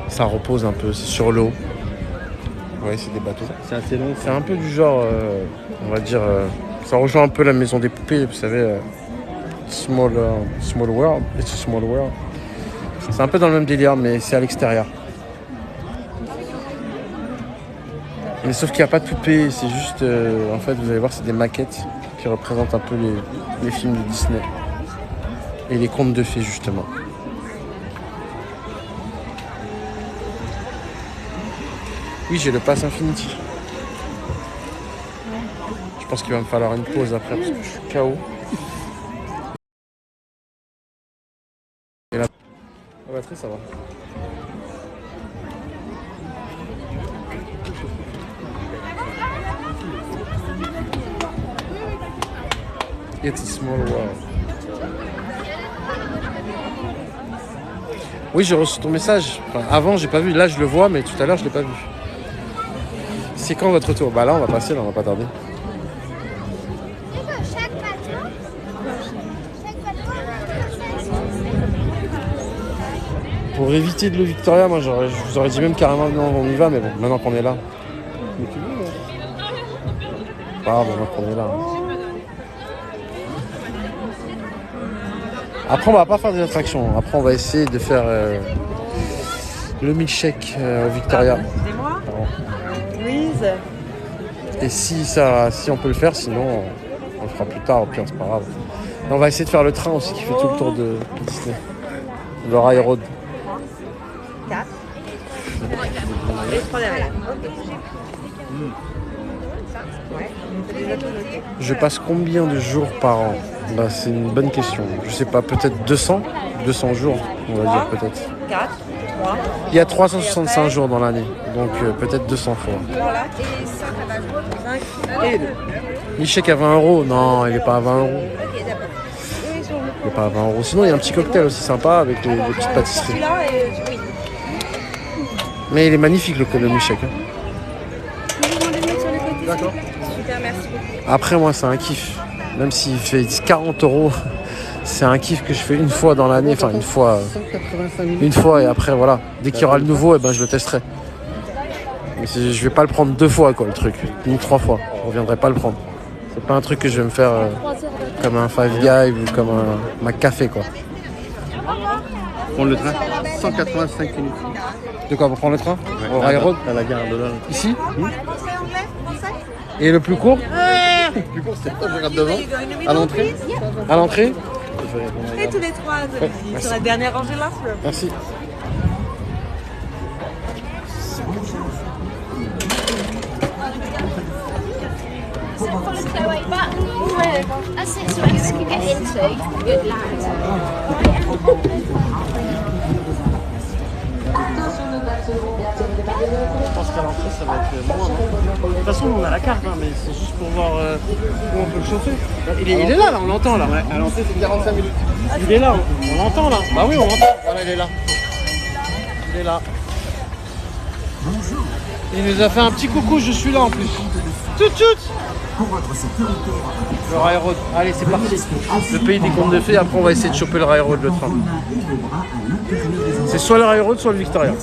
Ça repose un peu, c'est sur l'eau. Ouais, c'est des bateaux. C'est assez long. C'est un peu du genre, on va dire, ça rejoint un peu la maison des poupées, vous savez, small world, it's a small world. C'est un peu dans le même délire, mais c'est à l'extérieur. Mais sauf qu'il n'y a pas de poupées, c'est juste, en fait, vous allez voir, c'est des maquettes qui représentent un peu les films de Disney. Et les contes de fées, justement. Oui, j'ai le pass Infinity. Je pense qu'il va me falloir une pause après parce que je suis KO. Et la batterie, ça va. It's a small world. Oui, j'ai reçu ton message. Enfin, avant, j'ai pas vu. Là, je le vois, mais tout à l'heure, je l'ai pas vu. C'est quand votre tour? Bah là, on va passer, là, on va pas tarder. Pour éviter de l'eau Victoria, moi, je vous aurais dit même carrément, non, on y va, mais bon, maintenant qu'on est là. Mais tu veux, là. Pas grave, maintenant qu'on est là. Après, on va pas faire des attractions. Après, on va essayer de faire le milkshake au Victoria. Excusez-moi. Louise. Et si on peut le faire, sinon on le fera plus tard, au pire, c'est pas grave. Et on va essayer de faire le train aussi qui fait tout le tour de Disney. Le Railroad. 4. Et 3 derrière. Je passe combien de jours par an? Bah, c'est une bonne question. Je sais pas, peut-être 200 jours, on va dire peut-être. 4, 3. Il y a 365 jours dans l'année, donc peut-être 200 fois. Voilà. Et 5. Milkshake à 20 €? Non, il est pas à 20 €. Il est pas à 20 €. Sinon, il y a un petit cocktail aussi sympa avec les petites pâtisseries. Celui-là, oui. Mais il est magnifique le milkshake. Hein. D'accord. Super, merci beaucoup. Après, moi, c'est un kiff. Même s'il fait 40 €, c'est un kiff que je fais une fois dans l'année. Enfin, une fois et après, voilà. Dès qu'il y aura le nouveau, eh ben, je le testerai. Mais je vais pas le prendre 2 fois, quoi, le truc. Ni 3 fois. Je reviendrai pas le prendre. C'est pas un truc que je vais me faire comme un Five Guys ou comme un McCafé, quoi. Prendre le train, 185 minutes. De quoi, pour prendre le train? Au Railroad? À la gare de là. Ici? Et le plus court? Le plus court, c'est pas, je regarde devant. À l'entrée. À l'entrée? Et tous les 3, sur la dernière rangée là. Merci. That's it, so I can get into. Good lad. Je pense qu'à l'entrée, ça va être moins. De toute façon, on a la carte, hein, mais c'est juste pour voir où on peut le chauffer. Il est là, on l'entend là. Ouais, à l'entrée, c'est 45 minutes. Il est là, on l'entend là. Bah oui, on l'entend. Voilà, il est là. Il est là. Il nous a fait un petit coucou, je suis là en plus. Tout. Le Railroad. Allez, c'est parti. Le pays des contes de fées, après on va essayer de choper le Railroad, le train. C'est soit le Railroad, soit le Victoria.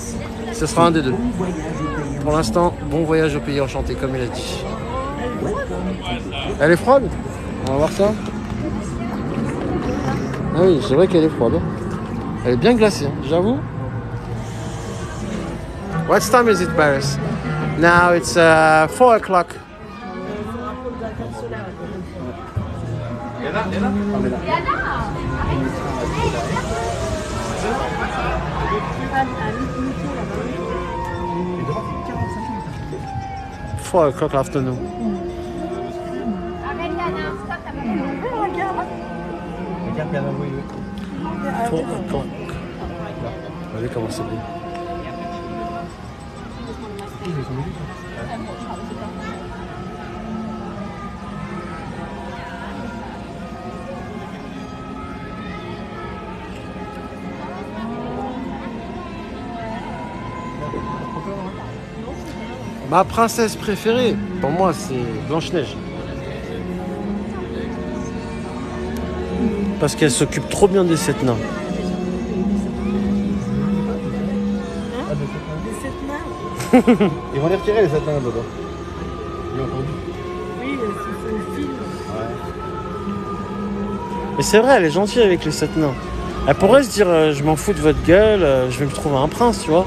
Ce sera un des deux. Pour l'instant, bon voyage au pays enchanté, comme il a dit. Elle est froide? On va voir ça. Ah oui, c'est vrai qu'elle est froide. Elle est bien glacée, hein, j'avoue. What time is it, Paris? Now it's 4 o'clock. Four o'clock afternoon. 4 o'clock. Regardez comment c'est bien. Ma princesse préférée, pour moi, c'est Blanche-Neige. Parce qu'elle s'occupe trop bien des 7 nains. Ils vont les retirer, les satins, dedans. J'ai entendu. Oui, c'est le film. Mais c'est vrai, elle est gentille avec les 7 nains. Elle pourrait se dire, je m'en fous de votre gueule, je vais me trouver un prince, tu vois.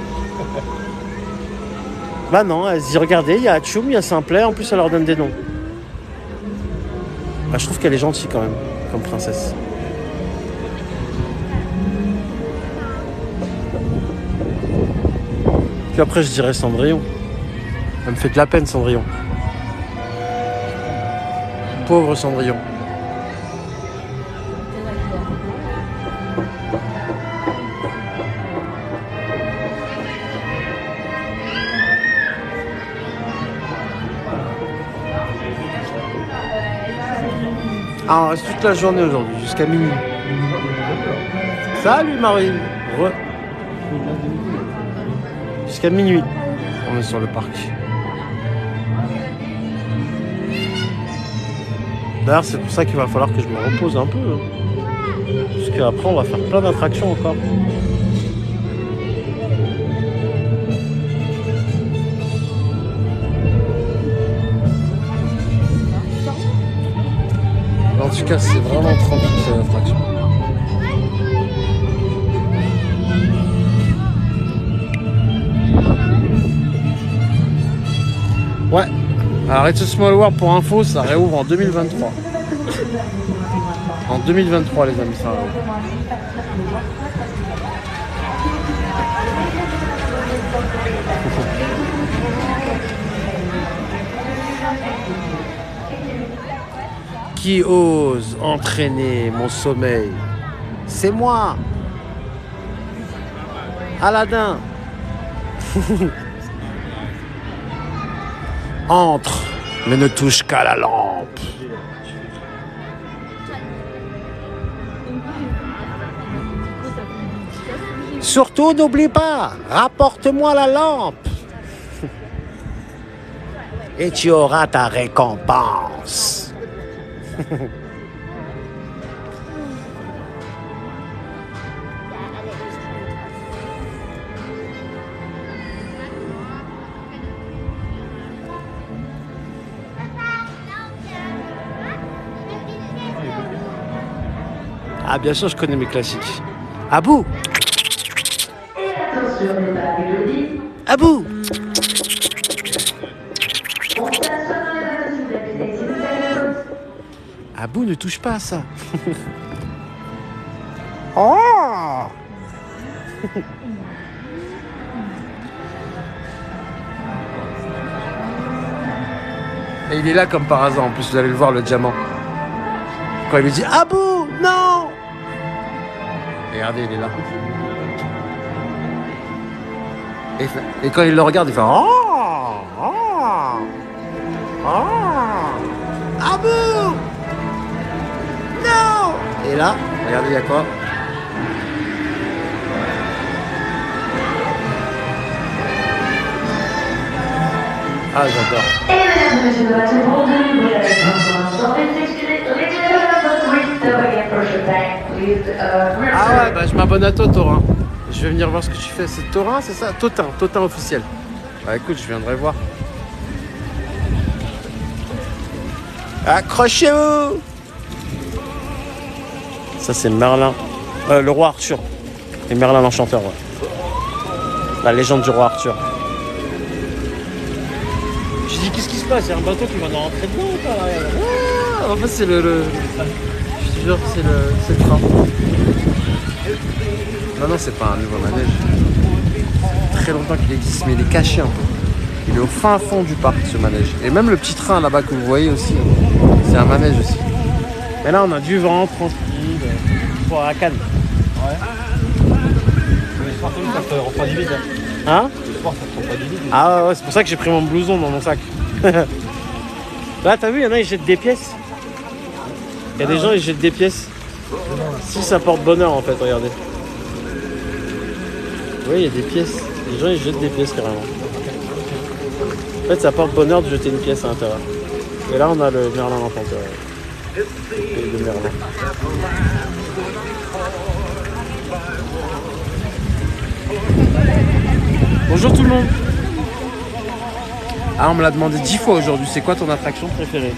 Bah non, elle se dit, regardez, il y a Atchoum, il y a Simplet, en plus elle leur donne des noms. Bah, je trouve qu'elle est gentille quand même, comme princesse. Puis après, je dirais Cendrillon. Elle me fait de la peine, Cendrillon. Pauvre Cendrillon. Ah, on reste toute la journée aujourd'hui, jusqu'à minuit. Salut Marie. Jusqu'à minuit, on est sur le parc. D'ailleurs, c'est pour ça qu'il va falloir que je me repose un peu. Parce qu'après, on va faire plein d'attractions encore. En tout cas, c'est vraiment tranquille cette attraction. Ouais. Alors, It's a Small World, pour info, ça réouvre en 2023. En 2023, les amis, ça réouvre. Qui ose entraîner mon sommeil? C'est moi, Aladdin. Entre, mais ne touche qu'à la lampe. Surtout, n'oublie pas, rapporte-moi la lampe. Et tu auras ta récompense. Ah, bien sûr, je connais mes classiques. Abou. Abou. Abou, ne touche pas à ça. Oh. Et il est là comme par hasard, en plus vous allez le voir, le diamant. Quand il lui dit Abou, non. Regardez, il est là. Et quand il le regarde, il fait oh, oh, oh, Abou, non. Et là, regardez, il y a quoi? Ah, j'adore. Et mesdames et messieurs de la seconde, vous avez transformation et s'excuser. Ah ouais, bah je m'abonne à toi, Torin. Je vais venir voir ce que tu fais. C'est Torin, c'est ça? Totin officiel. Bah écoute, je viendrai voir. Accrochez-vous! Ça c'est Merlin. Le roi Arthur. Et Merlin l'enchanteur, ouais. La légende du roi Arthur. J'ai dit, qu'est-ce qui se passe? Il y a un bateau qui va nous rentrer dedans ou pas là? Ah, en fait, c'est le... Je te jure, c'est le train. Non, c'est pas un nouveau manège. Ça fait très longtemps qu'il existe, mais il est caché un peu. Il est au fin fond du parc, ce manège. Et même le petit train là-bas que vous voyez aussi, c'est un manège aussi. Mais là, on a du vent, tranquille, pour à Cannes. Ouais. Le soir, ça te refroidit vite. Hein? Le soir, ça te refroidit vite. Ah ouais, c'est pour ça que j'ai pris mon blouson dans mon sac. Là, t'as vu, il y en a, ils jettent des pièces. Il y a des gens, ils jettent des pièces. Si ça porte bonheur, en fait, regardez. Oui, il y a des pièces. Les gens, ils jettent des pièces, carrément. En fait, ça porte bonheur de jeter une pièce à l'intérieur. Et là, on a le Merlin l'enchanteur. Le Merlin. Bonjour tout le monde. Ah, on me l'a demandé 10 fois aujourd'hui. C'est quoi ton attraction préférée?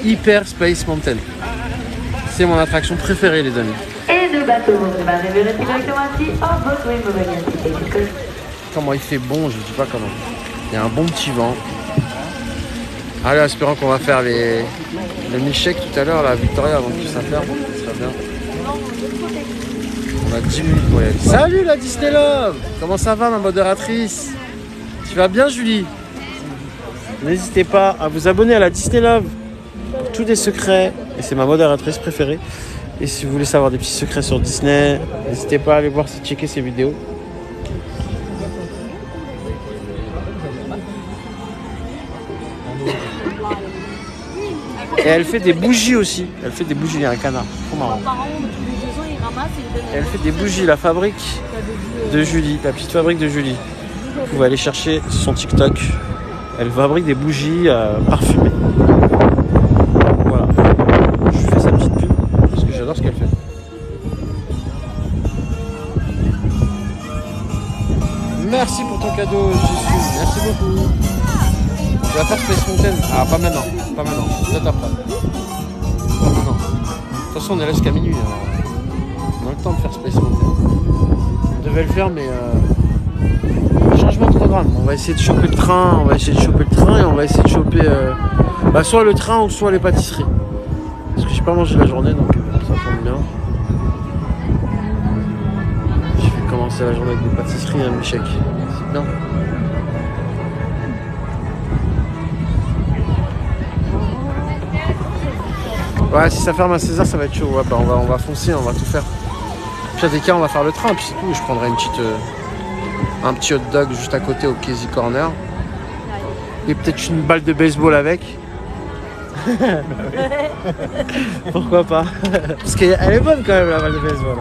Hyper Space Mountain. C'est mon attraction préférée, les amis. Et le bateau va arriver directement ici en votre. Comment il fait bon, je dis pas comment. Il y a un bon petit vent. Allez, espérons qu'on va faire le milkshake tout à l'heure, la Victoria, avant que ça ferme. Ça serait bien. On a 10 minutes pour y aller. Salut la Disney Love! Comment ça va, ma modératrice? Tu vas bien, Julie? N'hésitez pas à vous abonner à la Disney Love. Tous des secrets. Et c'est ma modératrice préférée. Et si vous voulez savoir des petits secrets sur Disney, n'hésitez pas à aller voir, checker ses vidéos. Et elle fait des bougies aussi. Elle fait des bougies, il y a un canard. Trop marrant. Et elle fait des bougies, la fabrique de Julie, la petite fabrique de Julie. Vous pouvez aller chercher son TikTok. Elle fabrique des bougies parfumées. Voilà. Je fais sa petite pub parce que j'adore ce qu'elle fait. Merci pour ton cadeau, Jésus. Merci beaucoup. Tu vas faire Space Mountain? Ah, pas maintenant. Pas maintenant. Peut-être après. Pas maintenant. De toute façon, on est là jusqu'à minuit. Alors on a le temps de faire Space Mountain. On devait le faire, mais changement de programme. On va essayer de choper le train. On va essayer de choper le train et on va essayer de choper soit le train ou soit les pâtisseries. Parce que j'ai pas mangé la journée, donc ça tombe bien. Je vais commencer la journée avec des pâtisseries et un milkshake. C'est bien. Ouais, si ça ferme à 16h, ça va être chaud. Ouais, bah on va foncer, on va tout faire. Puis à des cas, on va faire le train, puis c'est tout. Je prendrai un petit hot dog juste à côté au Casey Corner. Et peut-être une balle de baseball avec. Pourquoi pas? Parce qu'elle est bonne quand même, la balle de baseball.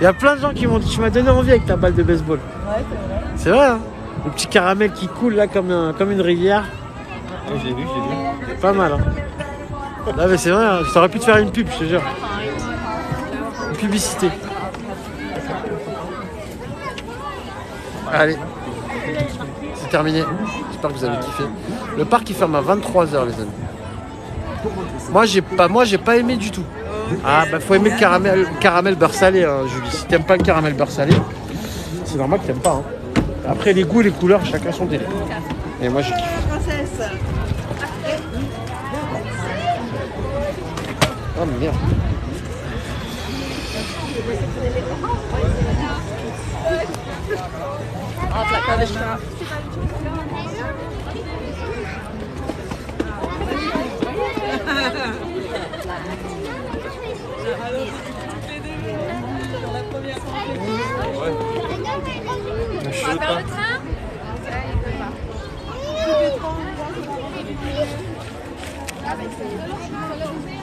Il y a plein de gens qui m'ont dit, tu m'as donné envie avec ta balle de baseball. Ouais, c'est vrai. C'est vrai, hein? Le petit caramel qui coule là comme une rivière. Ouais, j'ai vu. C'est pas mal, hein? Là, mais c'est vrai, hein, ça aurait pu te faire une pub, je te jure. Une publicité. Allez, c'est terminé. J'espère que vous avez kiffé. Le parc il ferme à 23h, les amis. Moi j'ai pas aimé du tout. Ah bah faut aimer le caramel beurre salé, hein, Julie. Si t'aimes pas le caramel beurre salé, c'est normal que t'aimes pas. Hein. Après les goûts et les couleurs, chacun son délire. Et moi j'ai kiffé. Oh merde. On va faire le train?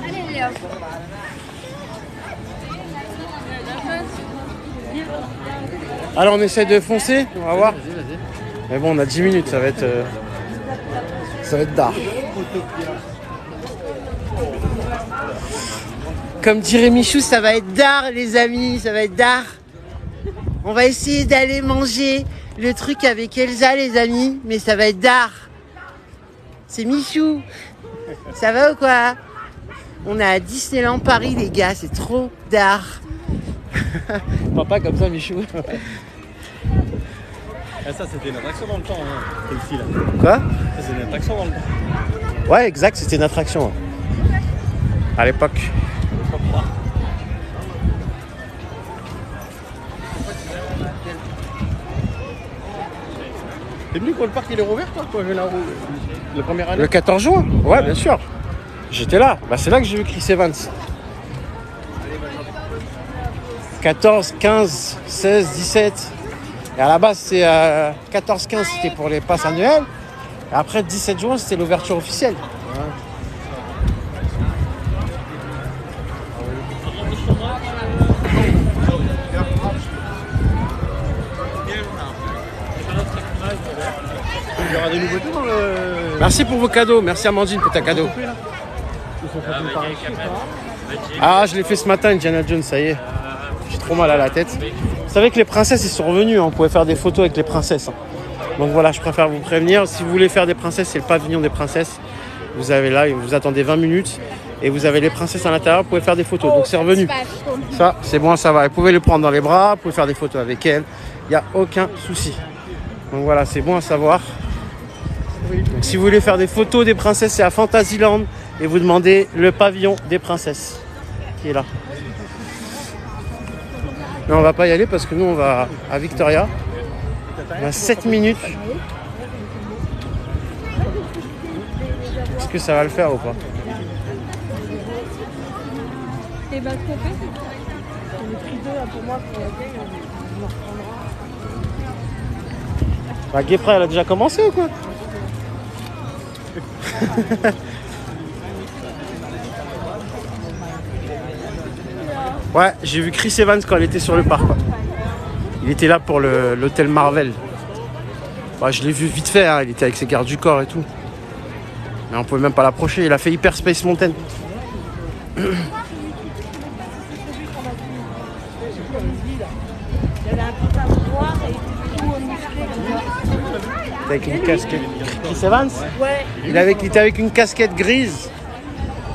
Allez, Léo. Alors on essaie de foncer, on va voir. Vas-y. Mais bon, on a 10 minutes, ça va être d'art. Comme dirait Michou, ça va être d'art, les amis, ça va être d'art. On va essayer d'aller manger le truc avec Elsa, les amis, mais ça va être d'art. C'est Michou. Ça va ou quoi? On est à Disneyland Paris, les gars, c'est trop d'art. Pas comme ça, Michou. Ah, ça, c'était une attraction dans le temps, hein, celle-ci, là. Quoi? Ça, c'est une attraction dans le temps. Ouais, exact, c'était une attraction. Ouais. À l'époque. T'es venu quand le parc il est rouvert, toi, la première année? Le 14 juin? Ouais, bien sûr. J'étais là. Bah, c'est là que j'ai vu Chris Evans. 14, 15, 16, 17. Et à la base, c'est 14-15, c'était pour les passes annuelles. Et après, 17 juin, c'était l'ouverture officielle. Il y aura des nouveautés dans le... Merci pour vos cadeaux. Merci Amandine pour ta cadeau. Ah, je l'ai fait ce matin, Indiana Jones, ça y est. J'ai trop mal à la tête. Vous savez que les princesses, ils sont revenus. Hein. On pouvait faire des photos avec les princesses. Hein. Donc voilà, je préfère vous prévenir. Si vous voulez faire des princesses, c'est le pavillon des princesses. Vous avez là, vous attendez 20 minutes. Et vous avez les princesses à l'intérieur, vous pouvez faire des photos. Donc c'est revenu. Ça, c'est bon, ça va. Vous pouvez les prendre dans les bras, vous pouvez faire des photos avec elles. Il n'y a aucun souci. Donc voilà, c'est bon à savoir. Donc, si vous voulez faire des photos des princesses, c'est à Fantasyland. Et vous demandez le pavillon des princesses qui est là. Mais on va pas y aller parce que nous on va à Victoria. On a 7 minutes. que ça va le faire ou pas? Et bah, ce qu'on fait, c'est qu'on est pris 2 là pour moi pour la vieille, on en reprendra. Bah, Guépra, elle a déjà commencé ou quoi? Ouais, j'ai vu Chris Evans quand elle était sur le parc. Quoi. Il était là pour l'hôtel Marvel. Bah, je l'ai vu vite fait, hein. Il était avec ses gardes du corps et tout. Mais on pouvait même pas l'approcher. Il a fait Hyperspace Mountain. Avec une casquette. Chris Evans? Ouais. Il était avec une casquette grise.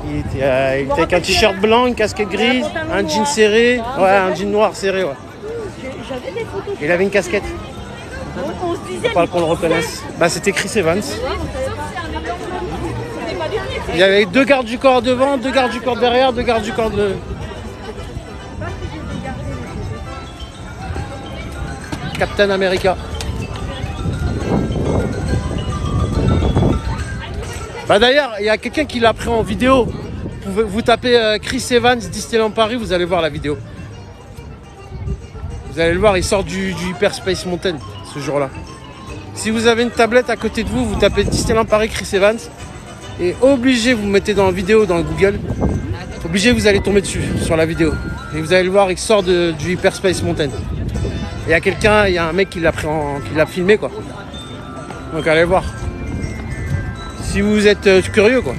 Il était avec un t-shirt blanc, une casquette grise, un jean serré. Ouais, un jean noir serré, ouais. J'avais des photos. Il avait une casquette. On se disait. Faut pas qu'on le reconnaisse. Bah, c'était Chris Evans. Il y avait 2 gardes du corps devant, 2 gardes du corps derrière, 2 gardes du corps de... Captain America. Bah d'ailleurs, il y a quelqu'un qui l'a pris en vidéo. Vous tapez Chris Evans Disneyland Paris, vous allez voir la vidéo. Vous allez le voir, il sort du Hyperspace Mountain ce jour-là. Si vous avez une tablette à côté de vous, vous tapez Disneyland Paris Chris Evans. Et obligé, vous mettez dans la vidéo, dans le Google. Obligé, vous allez tomber dessus, sur la vidéo. Et vous allez le voir, il sort du Hyperspace Mountain. Il y a quelqu'un, il y a un mec qui l'a filmé, quoi. Donc allez voir. Si vous êtes curieux, quoi.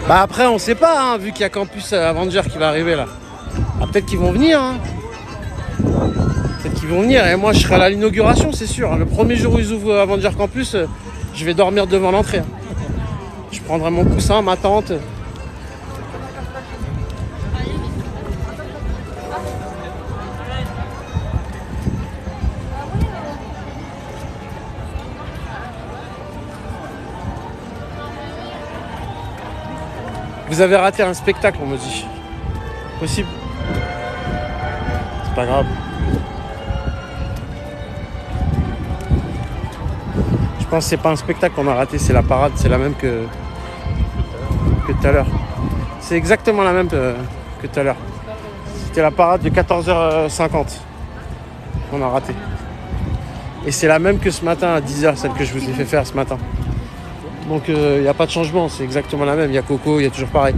Bah après, on sait pas, hein, vu qu'il y a Campus Avenger qui va arriver là. Ah, peut-être qu'ils vont venir, hein. Peut-être qu'ils vont venir. Et moi, je serai à l'inauguration, c'est sûr. Le premier jour où ils ouvrent Avenger Campus, je vais dormir devant l'entrée. Hein. Je prendrai mon coussin, ma tente. Vous avez raté un spectacle, on me dit. Possible. C'est pas grave. Je pense que c'est pas un spectacle qu'on a raté, c'est la parade, c'est la même que tout à l'heure. C'est exactement la même que tout à l'heure. C'était la parade de 14h50 qu'on a raté. Et c'est la même que ce matin à 10h, celle que je vous ai fait faire ce matin. Donc il n'y a pas de changement, c'est exactement la même. Il y a Coco, il y a toujours pareil.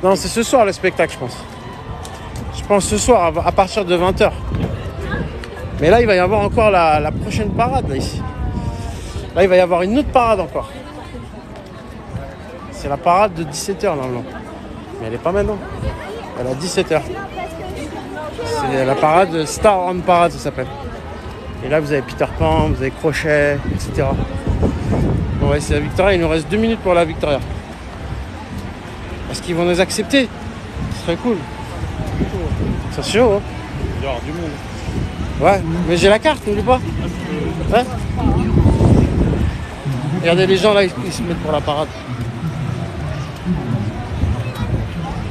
Non, c'est ce soir le spectacle, je pense. Je pense ce soir, à partir de 20h. Mais là, il va y avoir encore la prochaine parade, là, ici. Là, il va y avoir une autre parade encore. C'est la parade de 17h, normalement. Mais elle n'est pas maintenant. Elle est à 17h. C'est la parade Star Wars Parade, ça s'appelle. Et là, vous avez Peter Pan, vous avez Crochet, etc. On va essayer la Victoria. Il nous reste 2 minutes pour la Victoria. Est-ce qu'ils vont nous accepter? Ce serait cool. C'est chaud, hein? Il y aura du monde. Ouais, mais j'ai la carte, n'oublie pas. Ouais. Regardez les gens là, ils se mettent pour la parade.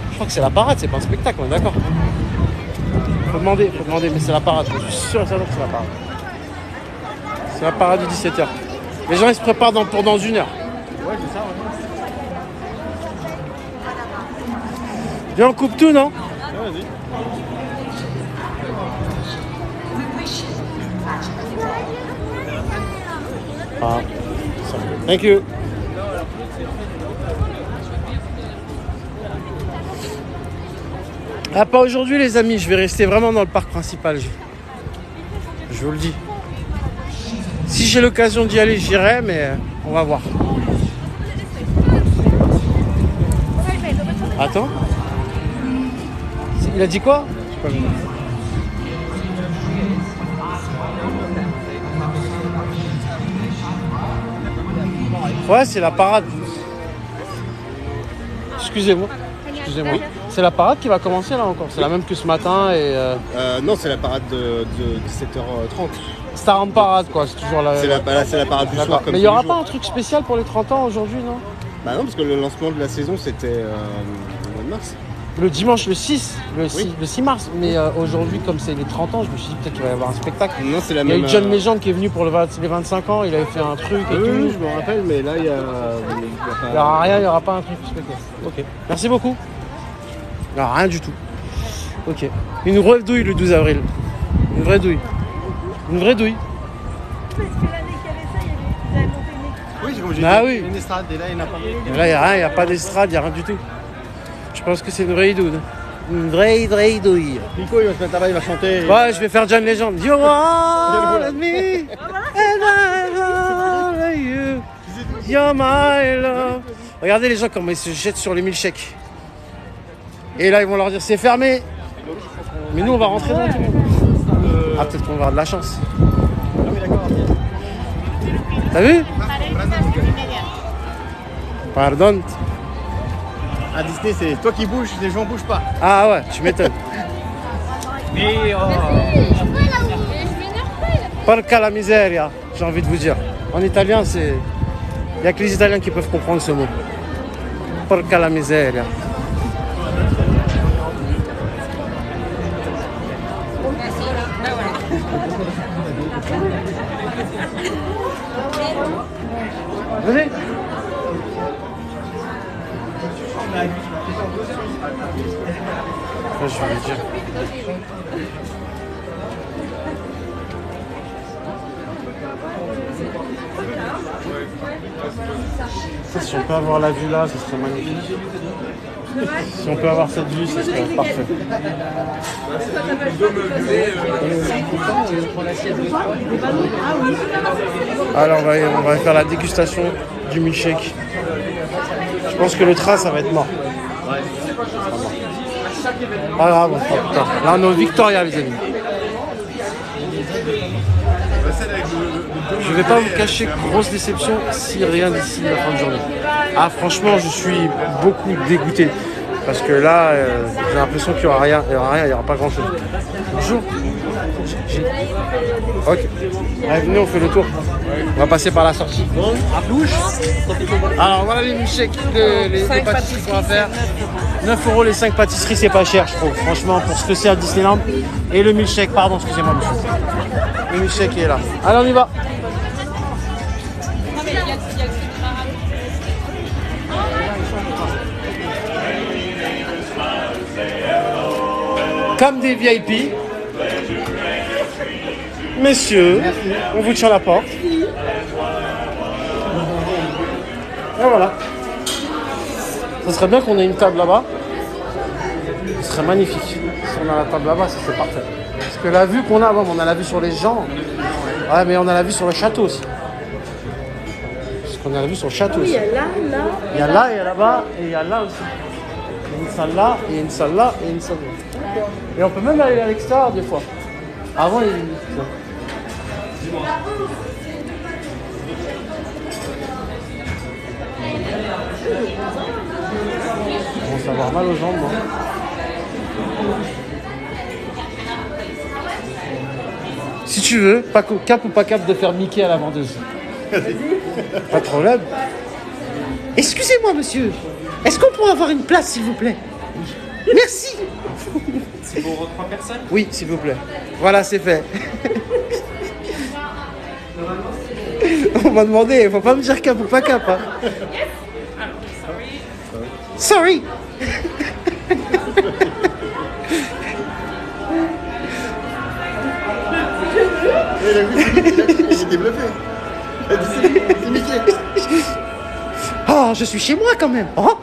Je crois que c'est la parade, c'est pas un spectacle, on est d'accord. Faut demander, mais c'est la parade. Je suis sûr et certain que c'est la parade. C'est la parade de 17h. Les gens ils se préparent pour dans 1 heure. Ouais, c'est ça, ouais. Viens, on coupe tout, non? Ouais, vas-y. Ah, thank you. Ah, pas aujourd'hui les amis, je vais rester vraiment dans le parc principal. Je vous le dis. Si j'ai l'occasion d'y aller, j'irai, mais on va voir. Attends. Il a dit quoi? Ouais, c'est la parade. Excusez-moi. C'est la parade qui va commencer là encore. C'est la même que ce matin et. Non, c'est la parade de 17h30. Star Wars Parade quoi, c'est toujours la. C'est la parade du soir comme mais il n'y aura tous les pas jours. un truc spécial pour les 30 ans aujourd'hui, non? Bah non, parce que le lancement de la saison c'était au mois de mars. Le dimanche, le 6 mars. Mais aujourd'hui, comme c'est les 30 ans, je me suis dit peut-être qu'il va y avoir un spectacle. Non, c'est la Il y a même. eu John Legend qui est venu pour les 25 ans, il avait fait un truc et Oui, tout. je me rappelle, mais là, il y a. Il n'y aura rien, il n'y aura pas un truc spectacle. Ok. Merci beaucoup. Il n'y aura rien du tout. Ok. Une vraie douille le 12 avril. Une vraie douille. Une vraie douille. Parce que l'année qu'il y avait ça, il y avait monté une équipe. Oui, comme j'ai Ah dit, oui. une estrade, et là, il n'y en a pas. Et là, il n'y a rien, il n'y a pas d'estrade, il n'y a rien du tout. Je pense que c'est une vraie douille. Une vraie douille. Nico, il va se mettre là-bas, il va chanter. Ouais, je vais faire John Legend. You want me and I want you. You're my love. Regardez les gens comment ils se jettent sur les milkshakes. Et là, ils vont leur dire c'est fermé. Mais nous, on va rentrer dans tout le monde. Ah, peut-être qu'on va avoir de la chance. Ah oui, d'accord. T'as vu? Pardon. À Disney, c'est toi qui bouges, les gens bougent pas. Ah ouais, tu m'étonnes. Mais Porca la miseria, j'ai envie de vous dire. En italien, c'est... Il n'y a que les Italiens qui peuvent comprendre ce mot. Porca la miseria. Venez. Ça, je vais lui dire. Ça, si on peut avoir la vue là, ce serait magnifique. Si on peut avoir cette vue, ce serait parfait. Alors on va faire la dégustation du milkshake. Je pense que le train, ça va être mort. Pas grave, oh, putain. Là on est au Victoria, les amis. Je vais pas vous cacher, grosse déception si rien d'ici la fin de journée. Ah franchement, je suis beaucoup dégoûté. Parce que là, j'ai l'impression qu'il n'y aura rien, il n'y aura pas grand chose. Bonjour. Ok. Allez, venez, on fait le tour. On va passer par la sortie. Bon, à bouche. Alors voilà les milkshakes, les pâtisseries qu'on va faire. 9 € les 5 pâtisseries, c'est pas cher, je trouve. Franchement, pour ce que c'est à Disneyland. Et le milkshake, pardon, excusez-moi, monsieur. Le milkshake est là. Allez, on y va. Comme des VIP. Messieurs, on vous tient la porte. Et voilà. Ça serait bien qu'on ait une table là-bas. Ce serait magnifique. Si on a la table là-bas, ça serait parfait. Parce que la vue qu'on a, bon, on a la vue sur les gens. Ouais, mais on a la vue sur le château aussi. Parce qu'on a la vue sur le château aussi. Il y a là, là. Il y a là, il y a là-bas, et il y a là aussi. Il y a une salle là, et une salle là, et une salle là. Et on peut même aller à l'extérieur des fois. Avant, il y avait une... Je commence à avoir mal aux jambes, moi. Si tu veux, cap ou pas cap de faire Mickey à la vendeuse. Pas de problème. Excusez-moi, monsieur. Est-ce qu'on pourrait avoir une place, s'il vous plaît? Merci. C'est pour 3 personnes? Oui, s'il vous plaît. Voilà, c'est fait. On m'a demandé, faut pas me dire cap ou pas cap. Hein. Sorry. Il est développé. C'est Mickey. Oh, je suis chez moi quand même. Oh.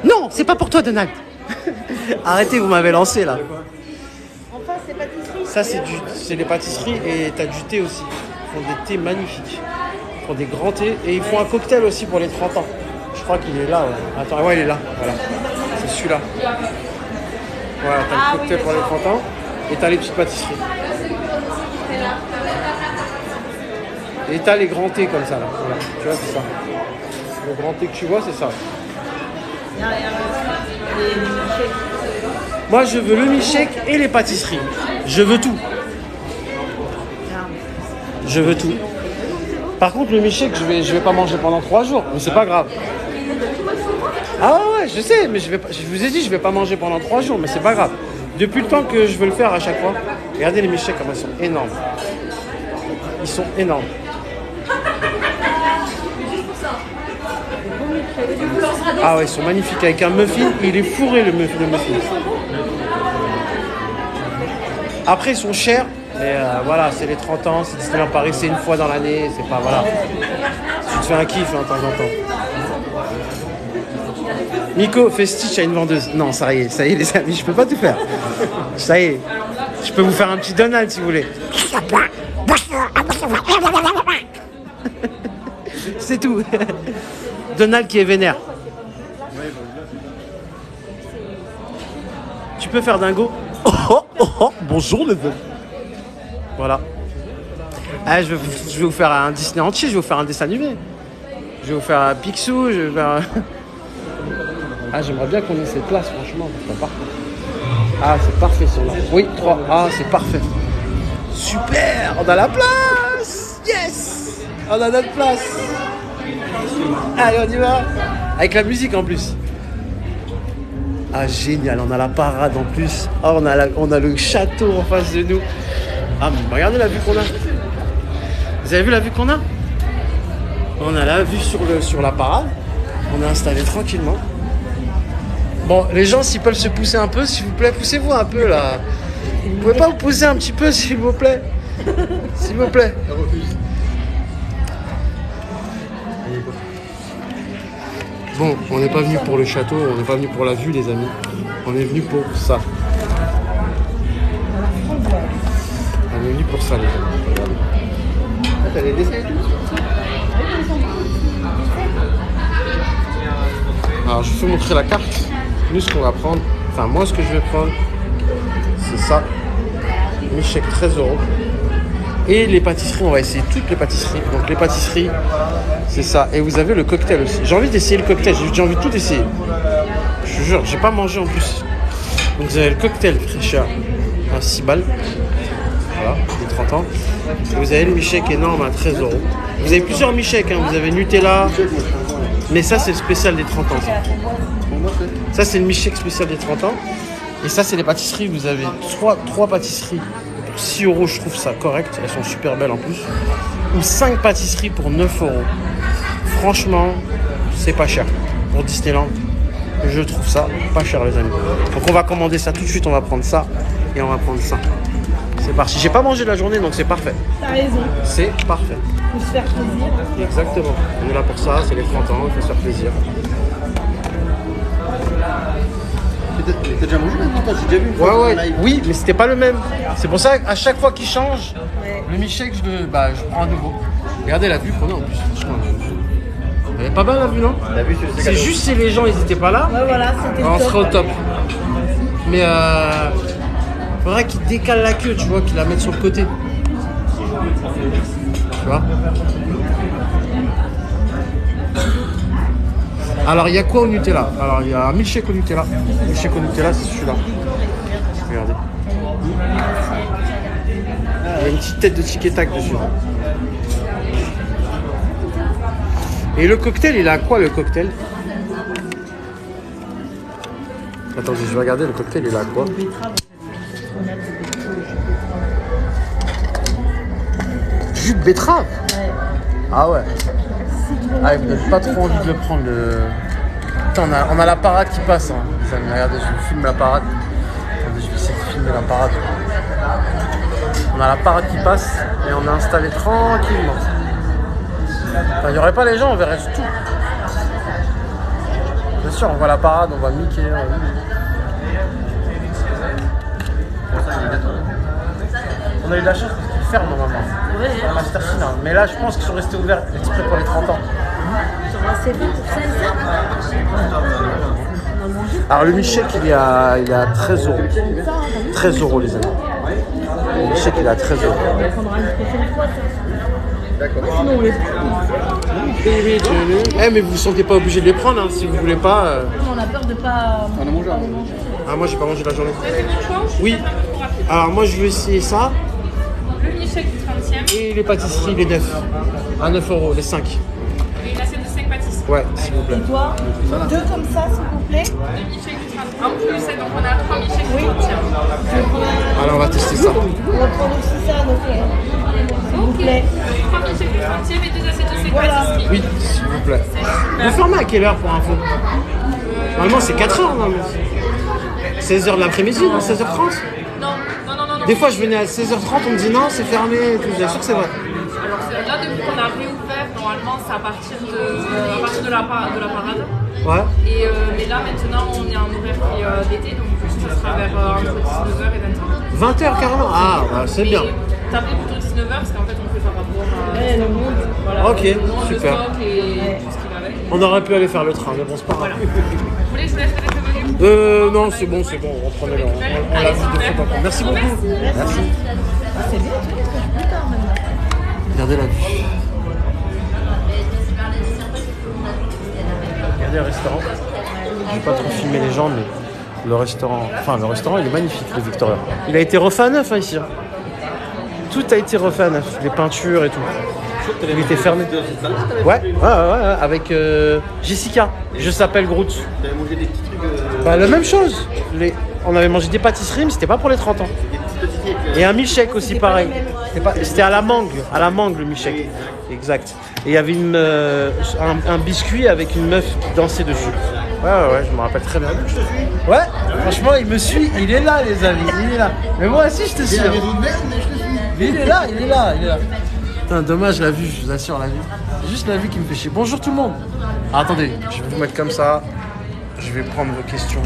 Non, c'est pas pour toi, Donald. Arrêtez, vous m'avez lancé là. Enfin, c'est pâtisserie. Ça, c'est des pâtisseries et t'as du thé aussi. Ils font des thés magnifiques. Ils font des grands thés et ils font un cocktail aussi pour les 30 ans. Je crois qu'il est là. Ouais. Attends, ouais, il est là. Voilà. C'est celui-là. Voilà, t'as le cocktail pour les 30 ans et t'as les petites pâtisseries. Et t'as les grands thés comme ça là. Voilà. Tu vois, c'est ça. Le grand thé que tu vois, c'est ça. Moi, je veux le milkshake et les pâtisseries. Je veux tout. Je veux tout. Par contre, le milkshake, je vais pas manger pendant 3 jours, mais c'est pas grave. Ah ouais, je sais, mais je vous ai dit, je vais pas manger pendant 3 jours, mais c'est pas grave. Depuis le temps que je veux le faire à chaque fois, regardez les milkshakes comme ils sont énormes. Ils sont énormes. Ah ouais, ils sont magnifiques avec un muffin. Il est fourré le muffin. Après, ils sont chers. Mais voilà, c'est les 30 ans, c'est Disneyland Paris, c'est une fois dans l'année, c'est pas, voilà. Tu te fais un kiff de temps en temps. Nico, fais Stitch à une vendeuse. Non, ça y est les amis, je peux pas tout faire. Ça y est, je peux vous faire un petit Donald si vous voulez. C'est tout. Donald qui est vénère. Tu peux faire dingo. Bonjour les amis. Voilà. Ah, je vais vous faire un Disney entier, je vais vous faire un dessin animé. Je vais vous faire un Picsou, je vais faire... Ah, j'aimerais bien qu'on ait cette place, franchement, c'est parfait. Ah, c'est parfait celui-là. Oui, 3. Ah, c'est parfait. Super, on a la place. Yes, on a notre place. Allez, on y va. Avec la musique en plus. Ah, génial, on a la parade en plus. Ah, on a le château en face de nous. Ah, mais regardez la vue qu'on a. Vous avez vu la vue qu'on a? On a la vue sur la parade. On est installé tranquillement. Bon, les gens, s'ils peuvent se pousser un peu, s'il vous plaît, poussez-vous un peu là. Vous pouvez pas vous pousser un petit peu, s'il vous plaît? S'il vous plaît. Bon, on n'est pas venu pour le château, on n'est pas venu pour la vue, les amis. On est venu pour ça. On est venu pour ça, les amis. Regardez. Ah, t'as les dessins et tout? Alors, je vais vous montrer la carte. Nous, ce qu'on va prendre, enfin, moi, ce que je vais prendre, c'est ça. Milkshake 13 €. Et les pâtisseries, on va essayer toutes les pâtisseries. Donc, les pâtisseries, c'est ça. Et vous avez le cocktail aussi. J'ai envie d'essayer le cocktail. J'ai envie de tout essayer. Je vous jure, j'ai pas mangé en plus. Donc, vous avez le cocktail fraîcheur à 6 balles. Voilà, les 30 ans. Et vous avez le milkshake énorme à 13 €. Vous avez plusieurs milkshakes, hein. Vous avez Nutella. Mais ça, c'est le spécial des 30 ans. Ça, c'est le milkshake spécial des 30 ans. Et ça, c'est les pâtisseries. Vous avez 3 pâtisseries pour 6 €. Je trouve ça correct. Elles sont super belles en plus. Ou 5 pâtisseries pour 9 €. Franchement, c'est pas cher. Pour Disneyland, je trouve ça pas cher, les amis. Donc, on va commander ça tout de suite. On va prendre ça. Et on va prendre ça. C'est parti. J'ai pas mangé de la journée, donc c'est parfait. T'as raison. C'est parfait. Faut se faire plaisir. Exactement. On est là pour ça, c'est les 30 ans, il faut se faire plaisir. T'as déjà mangé maintenant? J'ai déjà vu une fois. Ouais. Oui, mais c'était pas le même. C'est pour ça qu'à chaque fois qu'il change, le milkshake, je prends un nouveau. Regardez la vue qu'on a en plus, franchement. Elle est pas mal la vue, non? La vue, c'est juste si les gens ils étaient pas là, Ouais, voilà, c'était on le top. serait au top. Mais faudrait qu'ils décalent la queue, tu vois, qu'ils la mettent sur le côté. Tu vois? Alors, il y a quoi au Nutella? Alors, il y a un milkshake au Nutella. Le milkshake au Nutella, c'est celui-là. Regardez. Il y a une petite tête de tic et tac dessus. Et le cocktail, il a quoi, le cocktail? Attendez, je vais regarder le cocktail, il a quoi? Jus de betterave? Ouais. Ah ouais. Ah, il me donne pas trop envie de le prendre. Putain, on a la parade qui passe. Hein. Regardez, je vous filme la parade. Attendez, je vais essayer de filmer la parade. On a la parade qui passe et on est installé tranquillement. Enfin, il n'y aurait pas les gens, on verrait tout. Bien sûr, on voit la parade, on voit Mickey. On a eu de la chance parce qu'ils ferment normalement. Ouais. C'est un Master Chine, hein. Mais là, je pense qu'ils sont restés ouverts exprès pour les 30 ans. C'est fait pour ça et ça. Alors, le milkshake, il est à 13 €. 13 € les amis. Le milkshake, il est à 13 €. On prendra une prochaine fois ça. D'accord. Sinon on les prend. Eh, mais vous ne sentez pas obligé de les prendre, hein, si vous voulez pas. On a peur de pas. On a mangé un. Ah, moi, j'ai pas mangé la journée. Oui. Alors, moi, je vais essayer ça. Le milkshake du 30e Et les pâtisseries, les 9. À 9 €, les 5. Et une assiette de 5 pâtisseries. Ouais, s'il vous plaît. Et toi, 2 comme ça, s'il vous plaît. 2 milkshakes du 30. En plus, donc on a 3 milkshakes du 30. Alors, on va tester ça. On va prendre aussi ça, donc s'il vous plaît. 3 milkshakes du 30e et 2 assiettes de 5 Voilà. pâtisseries. Oui, s'il vous plaît. Vous fermez à quelle heure pour info? Normalement, c'est 4 heures, normalement. 16 h de l'après-midi, non? 16h30? Non. Des fois, je venais à 16h30, on me dit non, c'est fermé et tout. Bien sûr que c'est vrai. Alors là, depuis qu'on a réouvert, normalement, c'est à partir de la parade. Ouais. Et mais là, maintenant, on est en horaire d'été, donc du coup, ça sera vers entre 19h et 20h. 20h carrément? Ah, bah, c'est bien. Tapez plutôt 19h parce qu'en fait, on fait par rapport à Le monde. voilà, Ok, le nombre de super. stocks et tout ce qui va avec. On aurait pu aller faire le train, mais bon, c'est pas grave. Vous voulez que je vous laisse faire les cheveux? Non, c'est bon, reprenez-le. On l'a vu de fois encore. Merci beaucoup. Merci. C'est bien, tu vois, parce que je suis plus tard maintenant. Regardez la vue. Regardez le restaurant. Je vais pas trop filmer les gens, mais le restaurant, il est magnifique, le Victoria. Il a été refait à neuf, hein, ici. Tout a été refait à neuf, les peintures et tout. Il était fermé. Ouais, avec Jessica. Je s'appelle Groot. T'avais mangé des petits trucs. Bah, la même chose. On avait mangé des pâtisseries, mais c'était pas pour les 30 ans. Et un milkshake aussi, pareil. C'était à la mangue le milkshake. Exact. Et il y avait un biscuit avec une meuf qui dansait dessus. Ouais, je me rappelle très bien. Ouais, franchement, il me suit. Il est là, les amis. Il est là. Mais moi aussi, je te suis. Mais il est là. Putain, dommage la vue, je vous assure, la vue. C'est juste la vue qui me fait chier. Bonjour tout le monde. Ah, attendez, je vais vous mettre comme ça. Je vais prendre vos questions.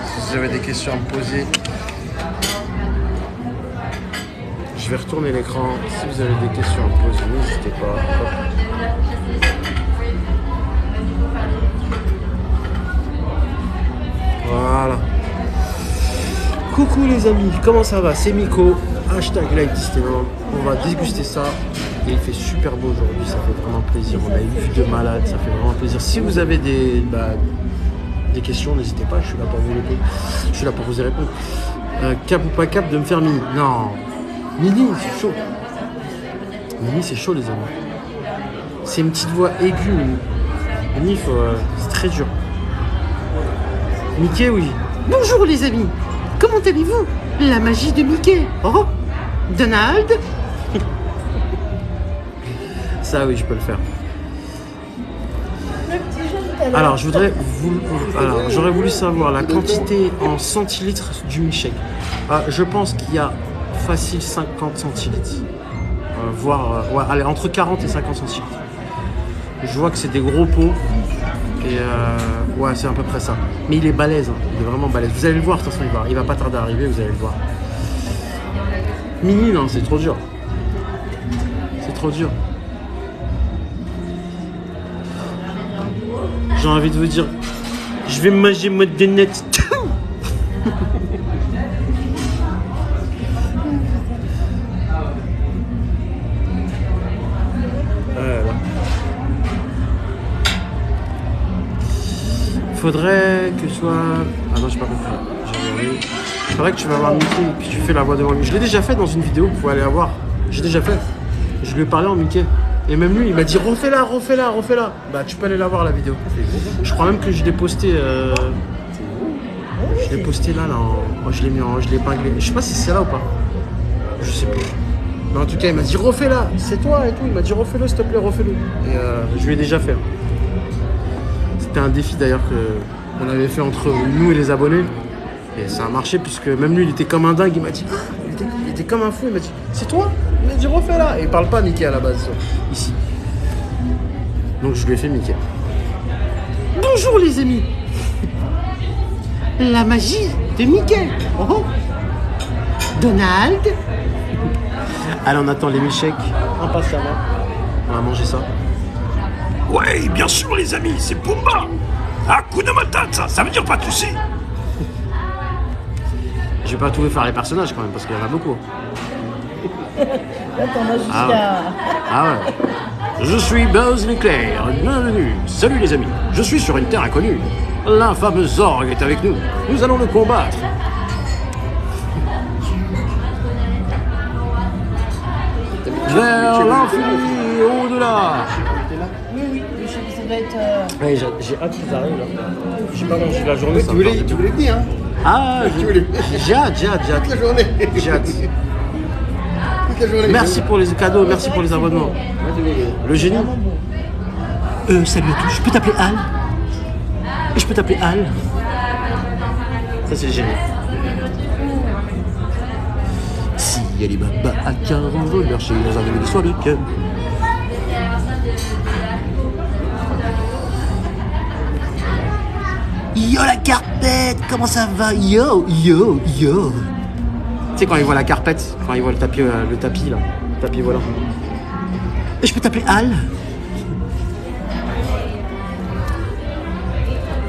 Si vous avez des questions à me poser. Je vais retourner l'écran. Si vous avez des questions à me poser, n'hésitez pas. Hop. Voilà. Coucou les amis, comment ça va? C'est Miko. Hashtag Live Disneyland. On va déguster ça. Et il fait super beau aujourd'hui, ça fait vraiment plaisir. On a une vue de malade, ça fait vraiment plaisir. Si vous avez des questions, n'hésitez pas, je suis là pour vous répondre. Je suis là pour vous y répondre. Cap ou pas cap de me faire Mini? Non. Mini, c'est chaud. Mini, c'est chaud les amis. C'est une petite voix aiguë, Mini. Mini, c'est très dur. Mickey, oui. Bonjour les amis. Comment allez-vous? La magie de Mickey. Oh, Donald. Ça, oui, je peux le faire. Le petit jaune tout à l'heure. Alors, j'aurais voulu savoir la quantité en centilitres du milkshake. Je pense qu'il y a facile 50 centilitres. Allez, entre 40 et 50 centilitres. Je vois que c'est des gros pots. Et ouais, c'est à peu près ça. Mais il est balèze, hein. Il est vraiment balèze. Vous allez le voir, de toute façon, il va pas tarder à arriver, vous allez le voir. Mini, non, c'est trop dur. C'est trop dur. J'ai envie de vous dire, je vais manger mode de net. Faudrait que ce soit... Ah non, j'ai pas compris. Faudrait que tu vas voir Mickey et que tu fais la voix devant lui. Je l'ai déjà fait dans une vidéo, vous pouvez aller la voir. J'ai déjà fait. Je lui ai parlé en Mickey. Et même lui, il m'a dit refais-la. Bah tu peux aller la voir la vidéo. Je crois même que je l'ai posté. Je l'ai posté là. Je l'ai épinglé. Je sais pas si c'est là ou pas. Je sais plus. Mais en tout cas, il m'a dit refais-la. C'est toi et tout. Il m'a dit refais-le, s'il te plaît, refais-le. Et je lui ai déjà fait. C'était un défi d'ailleurs qu'on avait fait entre nous et les abonnés. Et ça a marché puisque même lui, il était comme un dingue. Il m'a dit, il était comme un fou. Il m'a dit, c'est toi? Il m'a dit refais-la. Et il parle pas Mickey à la base ici. Donc je lui ai fait Mickey. Bonjour les amis. La magie de Mickey. Oh. Donald. Allez, on attend les milkshakes impatiemment. On va manger ça. Ouais, bien sûr les amis, c'est Pumba. Hakuna Matata, ça veut dire pas tousser. Je vais pas tout faire les personnages quand même parce qu'il y en a beaucoup. Là, t'en as jusqu'à... Ah ouais. Je suis Buzz l'éclair, bienvenue. Salut les amis, je suis sur une terre inconnue. L'infâme Zorg est avec nous, nous allons le combattre. Vers l'infini, au-delà. Oui, ça doit être. Ouais, j'ai hâte qu'ils arrivent là. J'ai pas mangé la journée. Tu voulais venir, hein? Ah, j'ai hâte. Toute la journée. J'ai hâte. Toute la journée. Merci pour les cadeaux, merci pour les abonnements. Le génie. Salut à tous, je peux t'appeler Al? Je peux t'appeler Al? Ça c'est le génie. Si Alibaba a 40 voleurs chez les arrivés du soir du week-end. Yo la carpette, comment ça va? Yo. Tu sais quand il voit la carpette, quand il voit le tapis là, le tapis volant. Je peux t'appeler Al?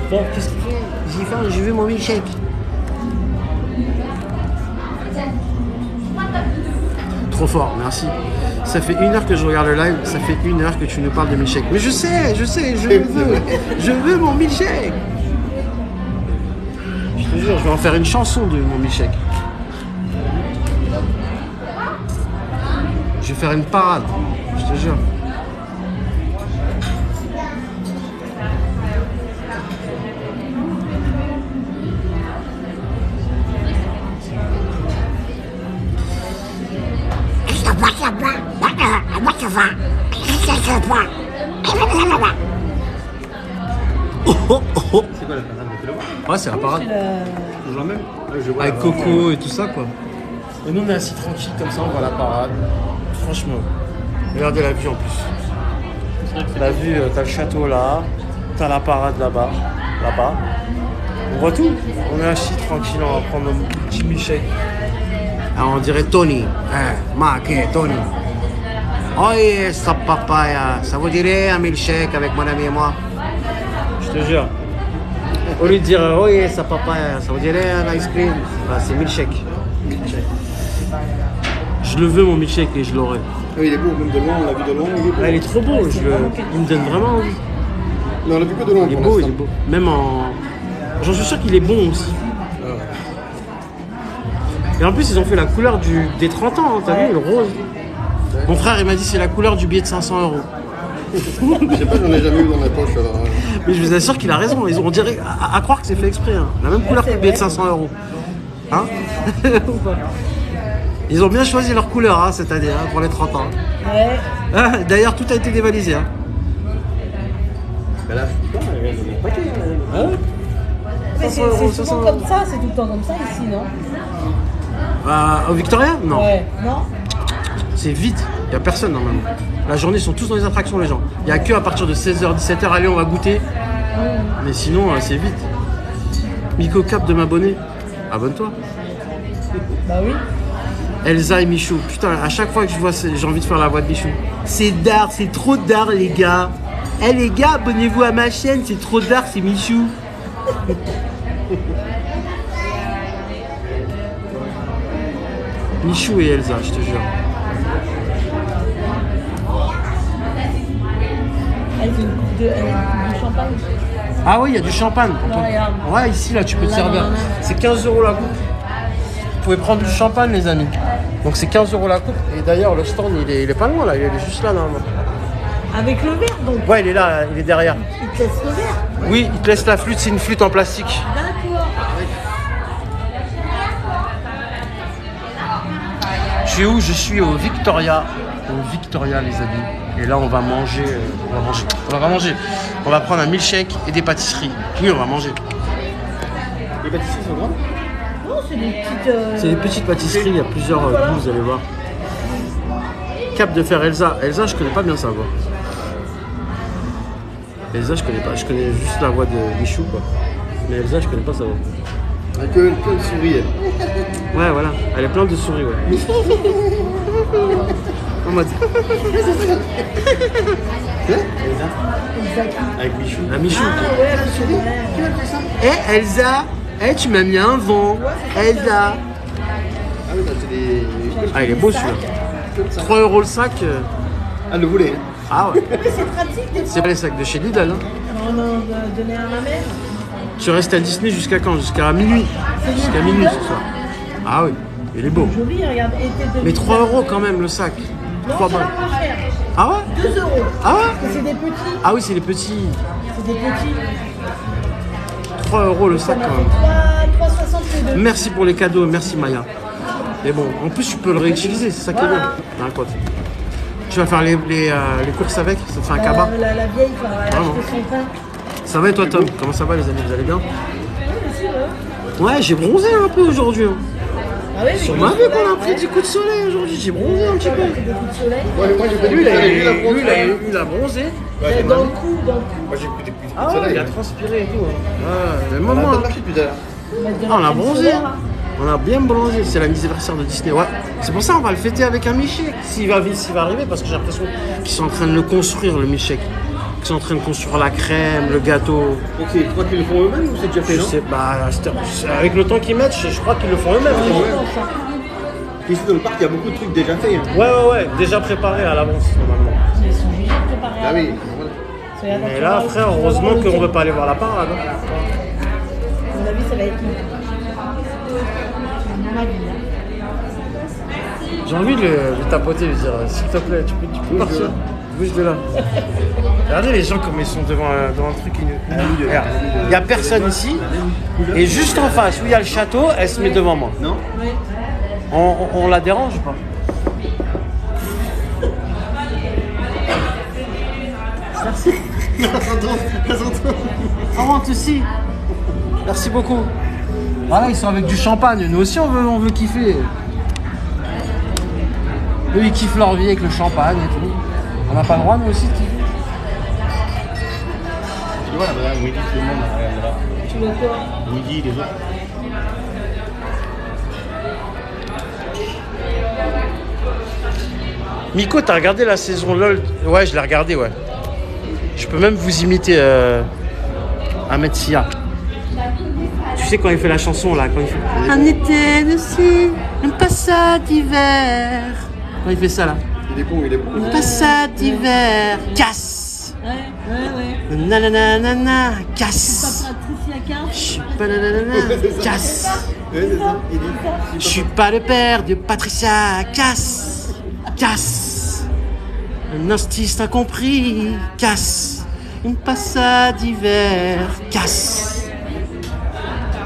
Bon, qu'est-ce qu'il fait? J'ai vu mon milkshake. Trop fort, merci. Ça fait 1 heure que je regarde le live, ça fait 1 heure que tu nous parles de milkshake. Mais je sais, je veux mon milkshake. Je te jure, je vais en faire une chanson de mon milkshake. Je vais faire une parade, je te jure. C'est quoi la parade? Ouais, c'est la parade. Toujours la même? Avec Coco et tout ça, quoi. Et nous, on est assis tranquille comme ça, on voit la parade. Franchement, regardez la vue en plus. La vue, t'as le château là, t'as la parade là-bas. On voit tout. On est assis tranquille, on va prendre nos petits milkshakes. Ah, on dirait Tony. Tony. Oh, sa papaya. Ça vous dirait un milkshake avec mon ami et moi? Je te jure. Au lieu de dire oh yeah, sa papaya, ça vous dirait un ice cream? Bah, c'est milkshake. Je le veux mon milkshake et je l'aurai. Ah oui, il est beau, même de loin, on l'a vu de loin. Il est trop beau, il me donne vraiment envie. Mais on l'a vu que de loin. Il est beau. Même en. J'en suis sûr qu'il est bon aussi. Et en plus, ils ont fait la couleur des 30 ans, hein, t'as vu, le rose. Mon frère, il m'a dit c'est la couleur du billet de 500 €. Je sais pas, j'en ai jamais eu dans ma poche alors. Mais je vous assure qu'il a raison. On dirait à croire que c'est fait exprès. Hein. La même couleur que le billet de 500 €. Hein? Ils ont bien choisi leur couleur hein, cette année hein, pour les 30 ans. Ouais. Ah, d'ailleurs, tout a été dévalisé. Hein. Mais là, Mais c'est souvent comme ça, c'est tout le temps comme ça ici, non? Au Victoria? Non. Ouais. Non? C'est vide. Il n'y a personne normalement. La journée, ils sont tous dans les attractions, les gens. Il n'y a que à partir de 16h, 17h, allez, on va goûter. Mais sinon, c'est vide. Miko Cap de m'abonner. Abonne-toi. Bah oui. Elsa et Michou. Putain, à chaque fois que je vois, j'ai envie de faire la voix de Michou. C'est d'art, c'est trop d'art, les gars. Eh les gars, abonnez-vous à ma chaîne, c'est trop d'art, c'est Michou. Michou et Elsa, je te jure. Elle fait une coupe de champagne. Ah oui, il y a du champagne. Regarde. Ouais, ici, là, tu peux te Là, servir. non. C'est 15 € la coupe. Vous pouvez prendre du champagne, les amis. Donc c'est 15 € la coupe. Et d'ailleurs, le stand, il est pas loin, là. Il est juste là, normalement. Avec le verre, donc. Ouais, il est là, il est derrière. Il te laisse le verre. Oui, il te laisse la flûte, c'est une flûte en plastique. D'accord. Je suis où? Je suis au Victoria. Au Victoria, les amis. Et là, on va manger. On va prendre un milkshake et des pâtisseries. Oui, on va manger. les pâtisseries sont grandes? Non, c'est des petites. C'est des petites pâtisseries, il y a plusieurs goûts, vous allez voir. Cap de faire Elsa. Elsa, je connais pas bien sa voix. Elsa, je connais pas. Je connais juste la voix de Michou, quoi. Mais Elsa, je connais pas sa voix. Avec plein de souris, elle. Ouais, voilà. Elle est pleine de souris, ouais. En mode. Avec Michou. Ah, Michou. Ah ouais, c'est vrai. Qui a fait ça? Eh, Elsa. Eh, tu m'as mis un vent. Elsa. Ah oui, bah, c'est des. Ah, il est beau celui-là. 3 € le sac. Ah, le volet. Hein. Ah ouais. Mais c'est pratique des C'est fois. pas les sacs de chez Lidl. Hein. On en donner à ma mère. Tu restes à Disney jusqu'à quand? Jusqu'à minuit. Jusqu'à minuit ce soir. Ah oui, il est beau. Joli, regarde. Et t'es de Mais 3 € quand même le sac. 3 c'est balles. la moins chère. Ah ouais? 2 euros. Ah ouais? Parce que c'est des petits. Ah oui, c'est les petits. C'est des petits. 3 euros le sac On a quand même. fait 3,60 les deux. Merci pour les cadeaux, merci Maya. Mais bon, en plus tu peux le réutiliser, c'est ça qui est bien. Hein, quoi. Tu vas faire les courses avec? Ça te fait un cabas? La vieille, elle a Vraiment. acheté son pain. Ça va et toi Tom? Comment ça va les amis? Vous allez bien? Oui, aussi, ouais. Ouais, j'ai bronzé un peu aujourd'hui. Hein. Ah oui, mais Sur ma vie qu'on a pris du coup de soleil aujourd'hui, j'ai bronzé un petit peu. des coups de soleil. Moi, j'ai pas Lui, vu il a bronzé. Dans le cou, dans le cou. Moi, j'ai pris des coups de Ah ouais, soleil. il a transpiré et tout. Hein. Ouais, même On a moi. pas marché depuis tout à l'heure. Ah, on a bronzé. On a bien bronzé. C'est l'anniversaire de Disney. Ouais. C'est pour ça qu'on va le fêter avec un milkshake. S'il va arriver, parce que j'ai l'impression qu'ils sont en train de le construire, le milkshake. Qu'ils sont en train de construire la crème, le gâteau. Donc, c'est toi qui le font eux-mêmes ou c'est déjà fait, Je non? sais, avec le temps qu'ils mettent, je crois qu'ils le font eux-mêmes. Ici, dans le parc, il y a beaucoup de trucs déjà faits. Hein. Ouais. Déjà préparés à l'avance, normalement. Ils sont obligés de préparer. Ah oui. Voilà. Mais là, frère, heureusement qu'on ne veut pas aller voir la parade. Hein. À mon avis, ça va être mon avis. J'ai envie de le tapoter, de lui dire s'il te plaît, tu peux partir. Bouge de là. Regardez les gens comme ils sont devant un truc. Regarde, il n'y a personne ici. Et juste en face, où il y a le château, elle se met devant moi. Non? On la dérange ou pas? Merci. On rentre ici. Merci beaucoup. Voilà, ils sont avec du champagne. Nous aussi, on veut kiffer. Eux, ils kiffent leur vie avec le champagne et tout. On n'a pas le droit, nous aussi, de kiffer. Tu vois, là, midi, tout le monde regarde là. Tu veux quoi? Midi, les autres. Miko, t'as regardé la saison LOL? Ouais, je l'ai regardé, ouais. Je peux même vous imiter Ahmed Sia. Tu sais quand il fait la chanson là, quand il fait un été aussi, un passade d'hiver. Quand il fait ça là. Il est bon. Un passade d'hiver, casse. Ouais. Nanana, casse. Patricia Cass. Je suis pas nanana, casse. Ouais, c'est ça. Il dit. Je suis pas le père de Patricia, casse. Casse. Un artiste incompris, casse. Une passade d'hiver, casse.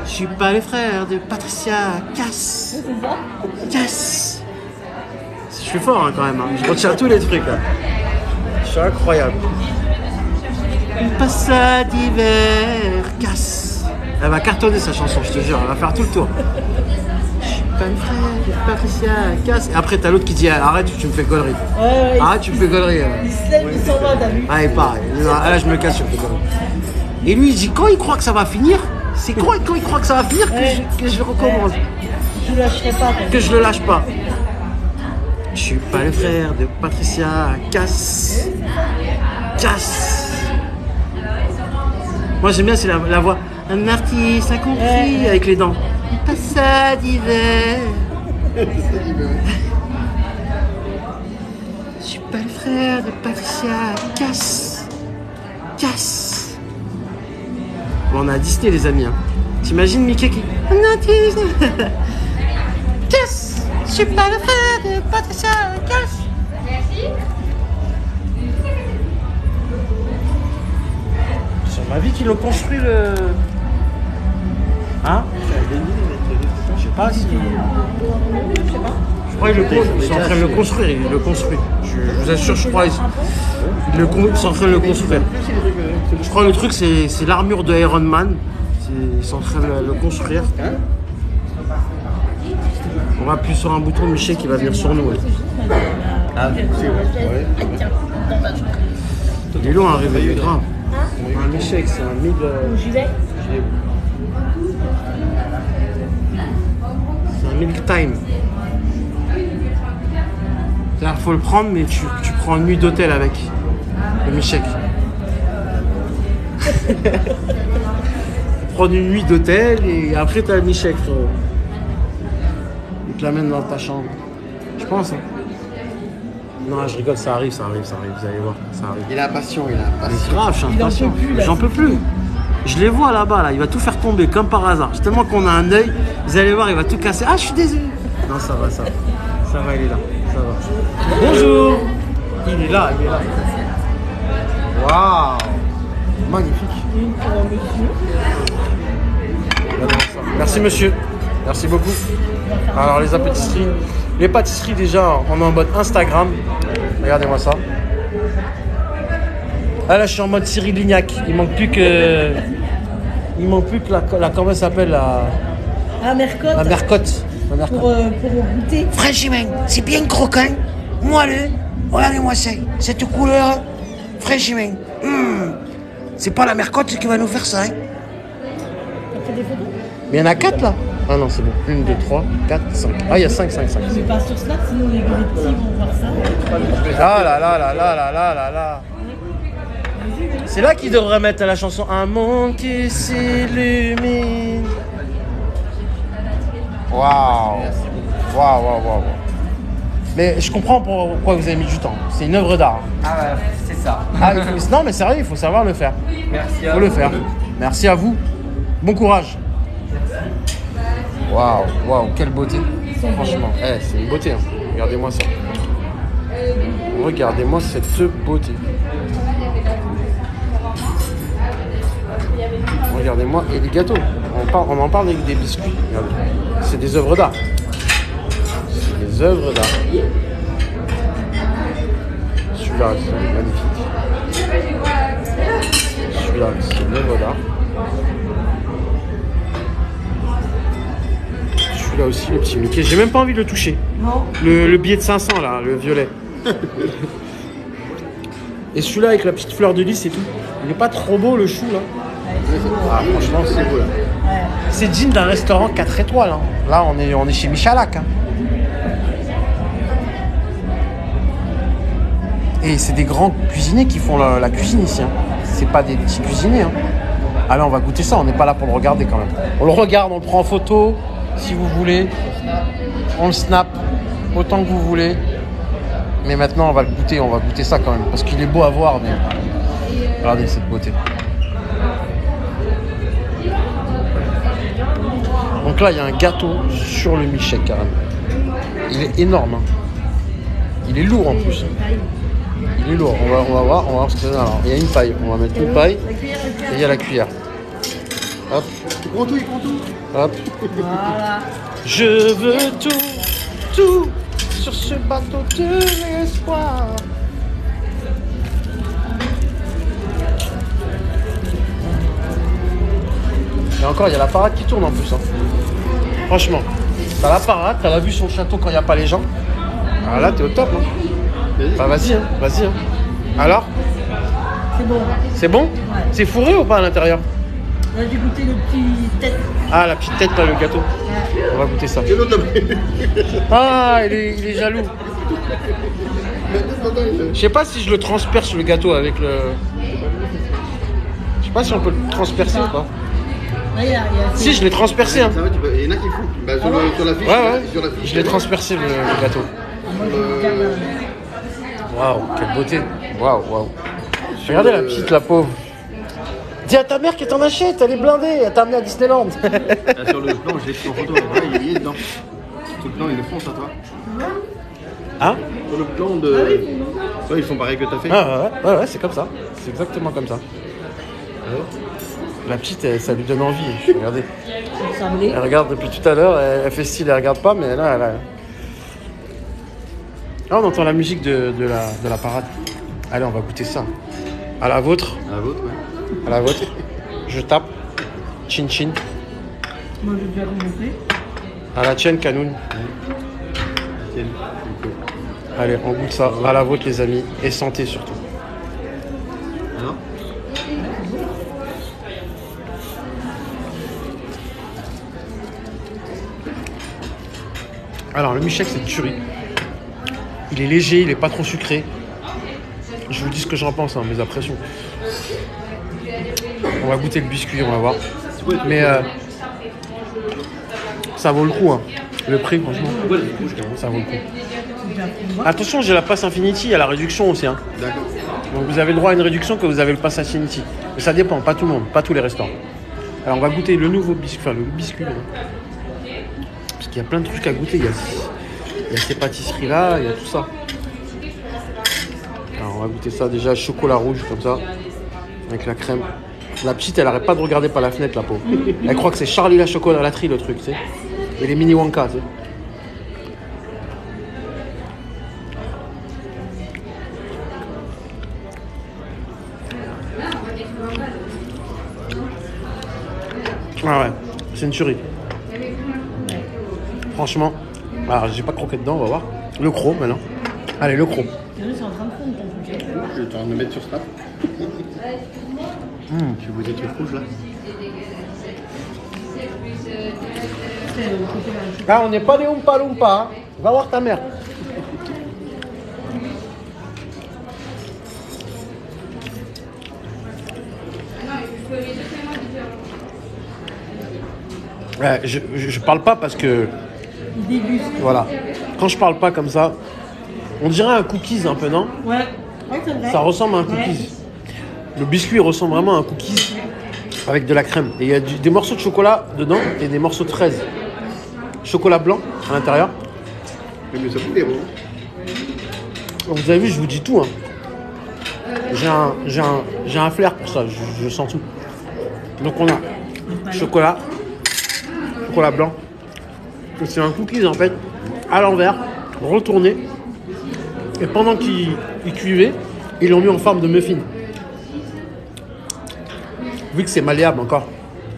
Je suis pas le frère de Patricia, casse. Casse. Je suis fort hein, quand même, hein. Je retiens tous les trucs là. Je suis incroyable. Une passade d'hiver, casse. Elle va cartonner sa chanson, je te jure, elle va faire tout le tour. Je suis pas le frère de Patricia, casse. Et après t'as l'autre qui dit arrête, tu me fais gaulerie. Ouais. Arrête, tu me fais gaulerie. Il se lève, il s'en va, t'as vu? Ah, et pareil. Là, je me casse, je me fais gaulerie. Et lui, il dit quand il croit que ça va finir, c'est quand il croit que ça va finir que je recommence. Je le lâcherai pas. Que je le lâche pas. Je suis pas le frère de Patricia, casse. Casse. Moi j'aime bien, c'est la voix. Un artiste incompris avec les dents. Une passade d'hiver. Je suis pas le frère de Patricia, casse. Casse. Bon, on a Disney les amis. Hein. T'imagines Mickey qui. Un artiste. Casse. Je suis pas le frère de Patricia, casse. Sur ma vie qu'ils l'ont construit le. Hein? Je sais pas si. Je crois qu'ils sont en train de le construire, ils le construisent. Je vous assure, je crois qu'ils sont en train de le construire. Je crois que le truc c'est l'armure de Iron Man. Ils sont en train de le construire. On va appuyer sur un bouton de Michel qui va venir sur nous. Ouais. Ah, c'est vrai. Il est long à réveiller, grave. Un Michel, c'est un 1000. J'y vais. C'est un milk time. C'est-à-dire qu'il faut le prendre, mais tu prends une nuit d'hôtel avec le Michel. Prendre une nuit d'hôtel et après t'as le Michel, frérot. Il te l'amène dans ta chambre. Je pense. Hein. Non, je rigole, ça arrive, vous allez voir, ça arrive. Il est impatient, Mais grave, je suis impatient. J'en peux plus. Je les vois là-bas, là, il va tout faire tomber comme par hasard. C'est tellement qu'on a un œil, vous allez voir, il va tout casser. Ah, je suis désolé. Non, ça va, il est là. Ça Bonjour. Il est là, il est là. Waouh. Magnifique. Merci monsieur. Merci beaucoup. Alors les pâtisseries. Les pâtisseries déjà, on est en mode Instagram. Regardez-moi ça. Ah là je suis en mode Cyril Lignac. Il manque plus que la comment elle s'appelle la Mercotte. La mercotte. Pour goûter. Franchement, c'est bien croquant, moelleux. Regardez-moi ça, cette couleur. Franchement, c'est pas la mercotte qui va nous faire ça. Hein. T'as fait des photos? Mais il y en a 4 là. Ah non, c'est bon. 1, 2, 3, 4, 5. Ah, il y a 5. Mais pas sur Snap, sinon les petits vont voir ça. Ah là là là là là là là là. C'est là qu'ils devraient mettre la chanson Un monde qui s'illumine. Waouh. Waouh. Mais je comprends pourquoi vous avez mis du temps. C'est une œuvre d'art. Ah ouais, c'est ça. Ah, non mais sérieux, il faut savoir le faire. Merci à vous. Il faut le faire. Merci à vous. Bon courage. Waouh, quelle beauté. Franchement, c'est une beauté. Hein. Regardez-moi ça. Regardez-moi cette beauté. Regardez-moi, et les gâteaux. On en parle avec des biscuits. Regardez. C'est des œuvres d'art. C'est des œuvres d'art. Celui-là, c'est magnifique. Celui-là, c'est une œuvre d'art. Celui-là aussi, le petit Mickey. J'ai même pas envie de le toucher. Non. Le billet de 500, là, le violet. Et celui-là avec la petite fleur de lys et tout. Il n'est pas trop beau, le chou, là. Ah, franchement, c'est beau, là. C'est digne d'un restaurant 4 étoiles. Hein. Là, on est chez Michalak. Hein. Et c'est des grands cuisiniers qui font la cuisine ici. Hein. C'est pas des petits cuisiniers. Hein. Allez, on va goûter ça. On n'est pas là pour le regarder quand même. On le regarde, on le prend en photo, si vous voulez. On le snap autant que vous voulez. Mais maintenant, on va le goûter. On va goûter ça quand même. Parce qu'il est beau à voir. Mais... regardez cette beauté. Donc là, il y a un gâteau sur le milkshake carrément. Il est énorme. Hein. Il est lourd en plus. Il est lourd. On va voir ce que c'est. Alors, il y a une paille. On va mettre une paille. Et il y a la cuillère. Hop. Il prend tout. Hop. Voilà. Je veux tout sur ce bateau de l'espoir. Et encore, il y a la parade qui tourne en plus. Hein. Franchement, t'as la parade, t'as la vue sur le château quand il n'y a pas les gens. Ah là, t'es au top. Hein. Bah vas-y. Hein. Alors ? C'est bon. C'est bon ? Ouais. C'est fourré ou pas à l'intérieur ? Là, j'ai goûté le petit tête. Ah, la petite tête, là, le gâteau. Ouais. On va goûter ça. Ah, il est jaloux. Je sais pas si je le transperce le gâteau avec le... Je sais pas si on peut le transpercer ou pas. Si, je l'ai transpercé. Hein. Ça va, il y en a qui font. Bah, sur la fiche, ouais. Sur la fiche, je l'ai transpercé le gâteau. Waouh, quelle beauté. Waouh. Regardez la petite, la pauvre. Dis à ta mère qu'elle t'en achète, elle est blindée, elle t'a amené à Disneyland. Sur le plan, je l'ai pris en photo. Ouais, il est dedans. Sur le plan, ils le font, ça, toi. Hein ? Sur le plan de... Ouais, ils font pareil que t'as fait. Ah ouais, c'est comme ça. C'est exactement comme ça. La petite, ça lui donne envie. Regardez. Elle regarde depuis tout à l'heure, elle fait style, elle regarde pas, mais là, elle a... Ah, on entend la musique de la parade. Allez, on va goûter ça. À la vôtre. À la vôtre, ouais. À la vôtre. Je tape. Chin chin. Moi, je vais remonter. À la tienne, Canoun. Tienne. Allez, on goûte ça. À la vôtre, les amis. Et santé surtout. Alors ? Alors, le milkshake, c'est une tuerie. Il est léger, il est pas trop sucré. Je vous dis ce que j'en pense, hein, mes impressions. On va goûter le biscuit, on va voir. Mais ça vaut le coup. Hein. Le prix, franchement, ça vaut le coup. Attention, j'ai la passe Infinity, il y a la réduction aussi. Hein. D'accord. Donc vous avez le droit à une réduction que vous avez le pass Infinity. Mais ça dépend, pas tout le monde, pas tous les restaurants. Alors on va goûter le nouveau biscuit, enfin le biscuit. Là. Parce qu'il y a plein de trucs à goûter. Il y a ces pâtisseries-là, il y a tout ça. Alors, on va goûter ça déjà, chocolat rouge comme ça, avec la crème. La petite, elle arrête pas de regarder par la fenêtre, la pauvre. Elle croit que c'est Charlie la chocolaterie, le truc, tu sais. Et les mini Wonka, tu sais. Ah ouais, c'est une tuerie. Franchement, alors j'ai pas croqué dedans, on va voir. Le croc maintenant. Allez, le croc. Je suis en train de me mettre sur Snap. Tu vois des trucs rouges là? Ah, on n'est pas des Oompa Loompa, hein. Va voir ta mère. Ouais, je parle pas parce que... Voilà. Quand je parle pas comme ça, on dirait un cookies un peu, non? Ouais, c'est vrai. Ça ressemble à un cookies. Le biscuit ressemble vraiment à un cookies avec de la crème. Et il y a des morceaux de chocolat dedans et des morceaux de fraises. Chocolat blanc à l'intérieur. Mais ça fout des ronds. Vous avez vu, je vous dis tout. Hein. J'ai un flair pour ça, je sens tout. Donc on a chocolat blanc. C'est un cookies en fait, à l'envers, retourné. Et pendant qu'il cuivait, ils l'ont mis en forme de muffin. Vu que c'est malléable encore.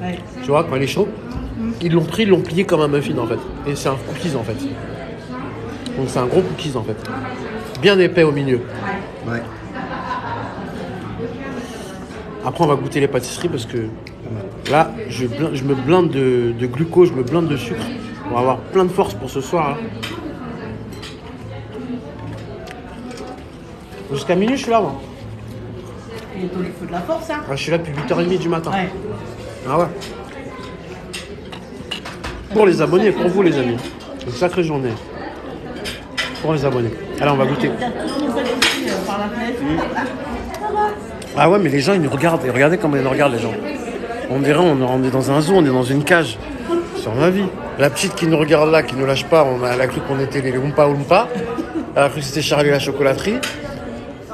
Ouais. Tu vois, quand il est chaud, ils l'ont pris, ils l'ont plié comme un muffin en fait. Et c'est un cookies en fait. Donc c'est un gros cookies en fait. Bien épais au milieu. Ouais. Après on va goûter les pâtisseries parce que là je me blinde de glucose, je me blinde de sucre. On va avoir plein de force pour ce soir là. Jusqu'à minuit je suis là moi. Il faut de la force, hein. Ah, je suis là depuis 8h30 du matin. Ouais. Ah ouais. Pour les abonnés, pour vous les amis. Une sacrée journée. Pour les abonnés. Allez, on va goûter. Ah ouais, mais les gens, ils nous regardent. Et regardez comment ils nous regardent, les gens. On dirait on est dans un zoo, on est dans une cage. Sur ma vie. La petite qui nous regarde là, qui nous lâche pas, elle a cru qu'on était les Oompa Loompa. Elle a cru que c'était Charlie la chocolaterie.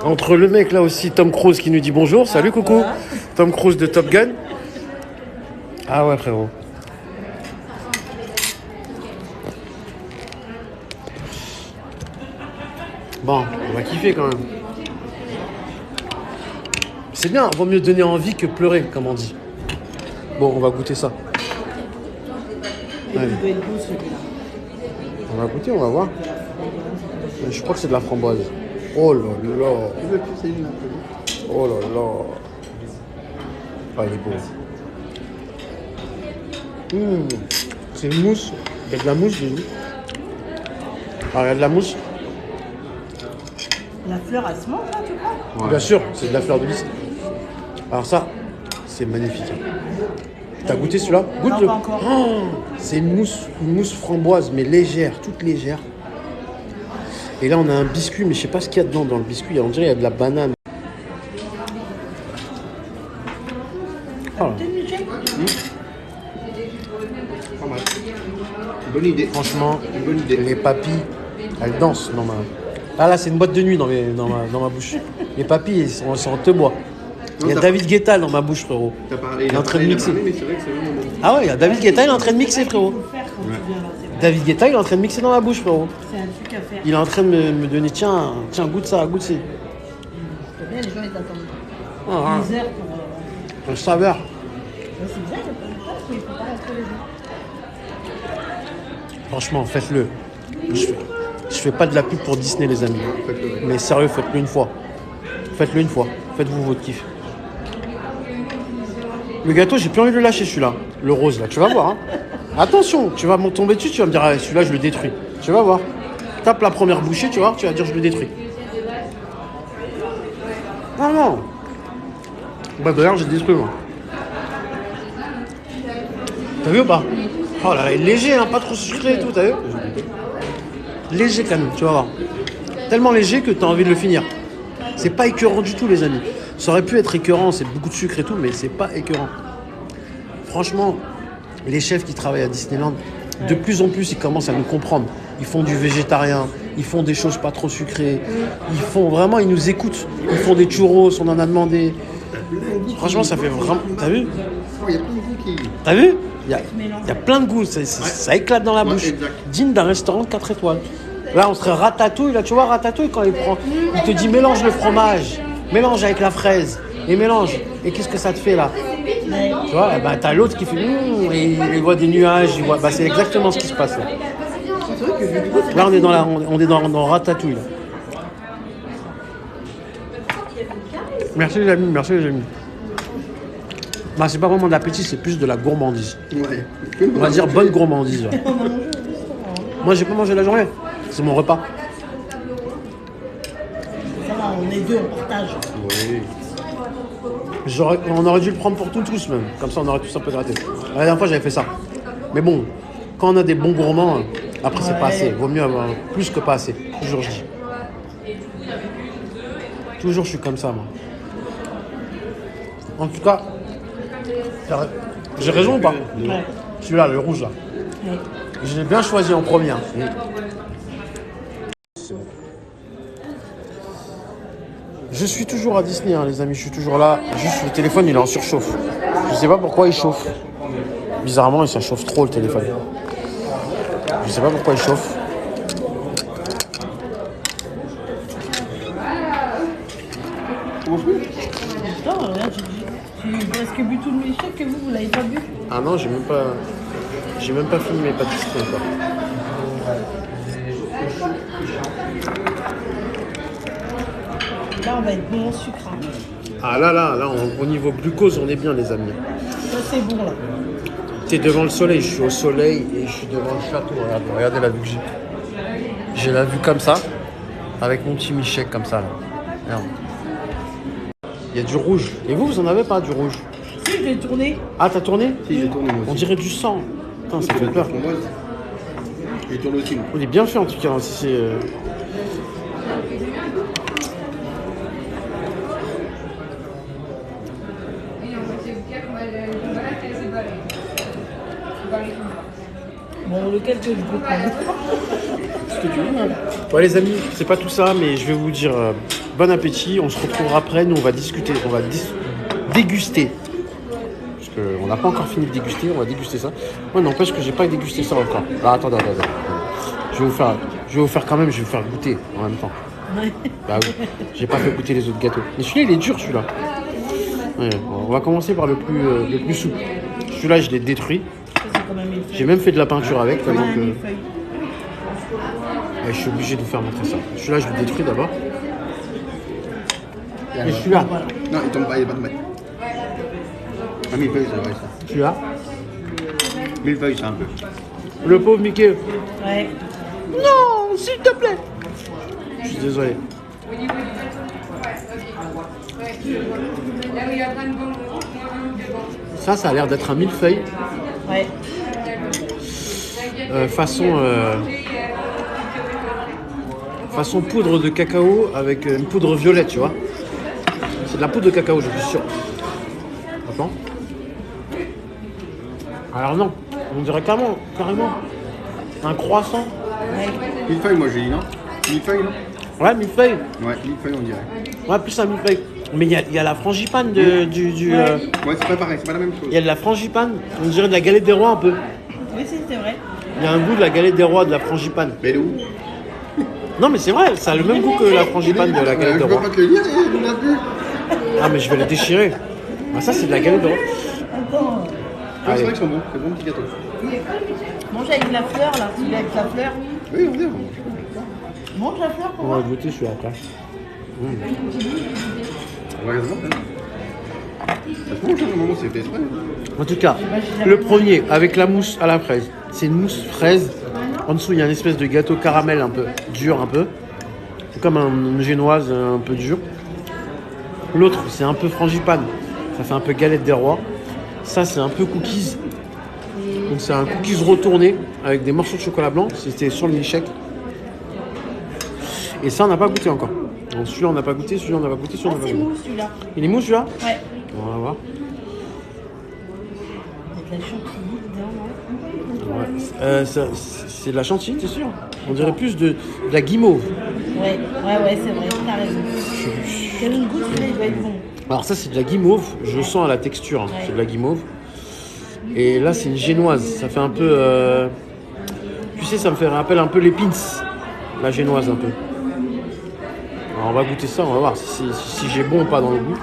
Entre le mec là aussi, Tom Cruise qui nous dit bonjour. Salut, coucou. Tom Cruise de Top Gun. Ah ouais, frérot. Bon, on va kiffer quand même. C'est bien, vaut mieux donner envie que pleurer, comme on dit. Bon, on va goûter ça. Allez. On va goûter, on va voir. Je crois que c'est de la framboise. Oh là là. Oh là là. Ah, il est beau. C'est une mousse. Il y a de la mousse, j'ai vu. Ah, il y a de la mousse. La fleur, elle se mange, là, tu crois? Ouais. Bien sûr, c'est de la fleur de lys. Alors ça, c'est magnifique. T'as goûté celui-là? Goûte-le. Non, pas encore. Oh, c'est une mousse framboise, mais légère, toute légère. Et là, on a un biscuit, mais je sais pas ce qu'il y a dedans dans le biscuit. On dirait qu'il y a de la banane. Oh. Bonne idée. Franchement, Une bonne idée. les papilles, elles dansent dans ma... Ah là, c'est une boîte de nuit dans ma bouche. Les papilles, ils sont en te bois. Il y a David Guetta dans ma bouche, frérot. T'as parlé, il est en train de mixer. Mais c'est vrai que c'est vraiment bon. Ah ouais, il y a David Guetta, il est en train de mixer, frérot. David Guetta, il est en train de mixer dans ma bouche, frérot. C'est un truc à faire. Il est en train de me donner, tiens, goûte ça, goûte ça. C'est bien, les gens, ils attendent Ah, des heures pour... le saveur. C'est bien, il faut pas rester les gens. Franchement, faites-le. Je fais pas de la pub pour Disney, les amis. Mais sérieux, faites-le une fois. Faites-le une fois. Faites-vous votre kiff. Le gâteau, j'ai plus envie de le lâcher, celui-là. Le rose, là. Tu vas voir. Hein. Attention, tu vas me tomber dessus, tu vas me dire, ah, celui-là, je le détruis. Tu vas voir. Tape la première bouchée, tu vas voir, tu vas dire, je le détruis. Non, non. Bah, d'ailleurs, j'ai détruit, moi. T'as vu ou pas? Oh là là, il est léger, hein, pas trop sucré et tout, t'as vu? Léger quand même, tu vas voir. Tellement léger que t'as envie de le finir. C'est pas écœurant du tout, les amis. Ça aurait pu être écœurant, c'est beaucoup de sucre et tout, mais c'est pas écœurant. Franchement, les chefs qui travaillent à Disneyland, de plus en plus, ils commencent à nous comprendre. Ils font du végétarien, ils font des choses pas trop sucrées. Ils font vraiment, ils nous écoutent. Ils font des churros, on en a demandé. Franchement, ça fait vraiment... T'as vu? T'as vu? Il y a plein de goûts, ça éclate dans la bouche. Digne d'un restaurant de 4 étoiles. Là, on serait ratatouille. Là, tu vois, ratatouille, quand il prend, il te dit mélange le fromage, mélange avec la fraise, et mélange. Et qu'est-ce que ça te fait là? Tu vois, eh ben, t'as l'autre qui fait et il voit des nuages, il voit. Bah, c'est exactement ce qui se passe là. Là, on est dans ratatouille. Là. Merci les amis, merci les amis. Bah, c'est pas vraiment de l'appétit, c'est plus de la gourmandise. Ouais. On va dire bonne gourmandise. Ouais. Moi, j'ai pas mangé la journée. C'est mon repas. Ça va, on est deux, on partage. Oui. On aurait dû le prendre pour tous même. Comme ça, on aurait tous un peu gratté. La dernière fois, j'avais fait ça. Mais bon, quand on a des bons gourmands, après, c'est pas assez. Vaut mieux avoir plus que pas assez. Toujours, je dis. Toujours, je suis comme ça, moi. En tout cas, j'ai raison ou pas? Ouais. Celui-là, le rouge, là. Ouais. Je l'ai bien choisi en premier. Je suis toujours à Disney, hein, les amis. Je suis toujours là. Juste, le téléphone, il est en surchauffe. Je sais pas pourquoi il chauffe. Bizarrement, ça chauffe trop, le téléphone. Je sais pas pourquoi il chauffe. Attends, là, j'ai presque bu tout le milkshake que vous l'avez pas bu. Ah non, j'ai même pas fini mes pâtisseries encore. Là, on va être bon en sucre. Hein. Ah là, au niveau glucose, on est bien, les amis. Ça, c'est bon, là. T'es devant le soleil, je suis au soleil et je suis devant le château. Regardez la vue que j'ai. J'ai la vue comme ça, avec mon petit milkshake comme ça, là. Regarde. Il y a du rouge. Et vous en avez pas du rouge? Si, j'ai tourné. Ah, t'as tourné? Si, j'ai tourné moi aussi. On dirait du sang. Putain, ça fait peur. J'ai tourné aussi. Moi. Il est bien fait en tout cas. Si c'est. Bon, lequel que je veux prendre? Ce que tu veux, hein. Ouais, les amis, c'est pas tout ça, mais je vais vous dire bon appétit. On se retrouvera après. Nous, on va discuter. On va déguster. Parce qu'on n'a pas encore fini de déguster. On va déguster ça. Moi, n'empêche que j'ai pas dégusté ça encore. Ah, attendez. Je vais vous faire quand même. Je vais vous faire goûter en même temps. Ouais. Bah oui. J'ai pas fait goûter les autres gâteaux. Mais celui-là, il est dur, celui-là. Ouais, bon, on va commencer par le plus souple. Celui-là, je l'ai détruit. J'ai même fait de la peinture avec. Tellement que... Ouais, je suis obligé de vous faire montrer ça. Celui-là, je le détruis d'abord. Et celui-là. Non, il tombe pas, il va tomber. Ah, millefeuille, c'est vrai ça. Celui-là. Millefeuille, c'est un peu. Le pauvre Mickey. Ouais. Non, s'il te plaît. Je suis désolé. Ça a l'air d'être un millefeuille. Ouais. Façon poudre de cacao avec une poudre violette, tu vois. C'est de la poudre de cacao, je suis sûr. Attends. Alors non, on dirait carrément un croissant. Millefeuille, moi j'ai dit non. Millefeuille, non. Ouais, millefeuille. Ouais, millefeuille, on dirait. Ouais, plus un millefeuille. Mais il y a la frangipane Ouais, c'est pas pareil, c'est pas la même chose. Il y a de la frangipane, on dirait de la galette des rois un peu. Oui, c'est vrai. Il y a un goût de la galette des rois, de la frangipane. Mais où? Non, mais c'est vrai, ça a le même goût que la frangipane de la galette des Je rois. peux pas te le dire, il n'a plus. Ah, mais je vais la déchirer. Ah, ça, c'est de la galette des rois. Attends. Ah, c'est vrai qu'ils sont bons, c'est bon petit gâteau. Mange avec la fleur, là. Celui avec la fleur. Oui, on dirait. Mange la fleur pour On moi. va goûter celui-là après. Regarde-moi, ça se mange, normalement, c'est fait exprès. En tout cas, le premier avec la mousse à la fraise, c'est une mousse fraise. En dessous, il y a une espèce de gâteau caramel un peu dur, un peu. C'est comme une génoise un peu dure. L'autre, c'est un peu frangipane. Ça fait un peu galette des rois. Ça, c'est un peu cookies. Donc, c'est un cookies retourné avec des morceaux de chocolat blanc. C'était sur le milkshake. Et ça, on n'a pas goûté encore. Donc, celui-là, on n'a pas goûté. Celui-là, on n'a pas goûté. Celui-là, on n'a pas C'est goûté. mou, celui-là. Il est mou, celui-là? Ouais. On va voir. de la chantilly dedans, non? Ouais. C'est de la chantilly, t'es sûr? On dirait plus de la guimauve. Ouais, c'est vrai, t'as raison. Quel goût, celui-là, il doit être bon. Alors ça, c'est de la guimauve. Je sens à la texture, hein. Ouais. C'est de la guimauve. Et là, c'est une génoise. Ça fait un peu... Tu sais, ça me fait rappeler un peu les pins. La génoise, un peu. Alors, on va goûter ça, on va voir si j'ai bon ou pas dans le goût.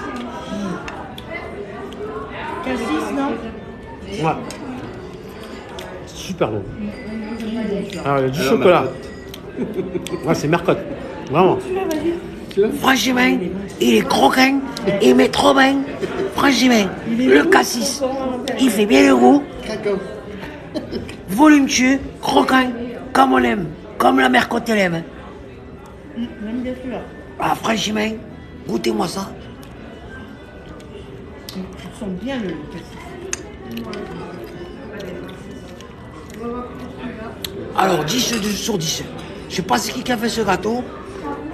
Cassis, non? Ouais. Super bon. Alors, il y a du chocolat. Ouais, c'est mercotte. Vraiment. Franchement, il est croquant, il met trop bien. Franchement, le cassis, il fait bien le goût. Voluptueux, croquant, comme on l'aime, comme la mercotte l'aime. Même bien sûr. Ah, franchement, goûtez-moi ça. Tu sens bien le cassis. Alors, 10 sur 10. Je sais pas c'est qui a fait ce gâteau,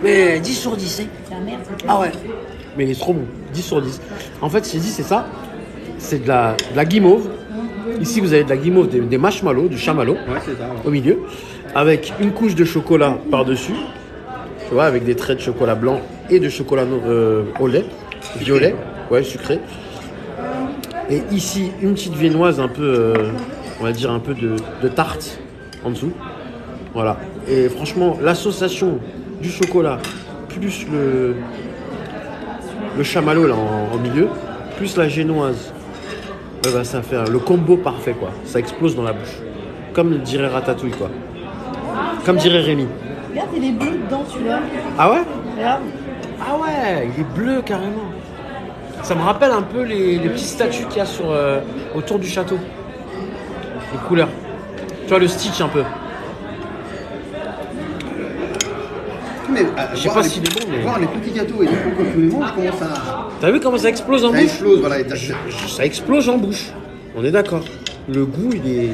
mais 10 sur 10. Hein. C'est merde, c'est Ah ouais. Mais il est trop bon. 10 sur 10. En fait, j'ai dit, c'est ça. C'est de la guimauve. Ici, vous avez de la guimauve, des marshmallows, du chamallow, c'est ça. au milieu, avec une couche de chocolat par-dessus. Tu vois, avec des traits de chocolat blanc et de chocolat au lait, violet, ouais, sucré. Et ici, une petite viennoise un peu, on va dire un peu de tarte en dessous. Voilà. Et franchement, l'association du chocolat plus le chamallow là en milieu, plus la génoise, bah, ça fait le combo parfait quoi. Ça explose dans la bouche. Comme dirait Ratatouille quoi. Comme dirait Rémi. Regarde, il est bleu dedans, celui-là. Ah ouais? Regarde. Ah ouais, il est bleu carrément. Ça me rappelle un peu les petites statues qu'il y a autour du château. Les couleurs. Tu vois le Stitch un peu. Mais Je sais pas s'il est bon, mais... Voir les petits gâteaux et les cocos tous les mois, je commence à... T'as vu comment ça explose en Ça bouche? explose, voilà. Ça explose en bouche. On est d'accord. Le goût, il est...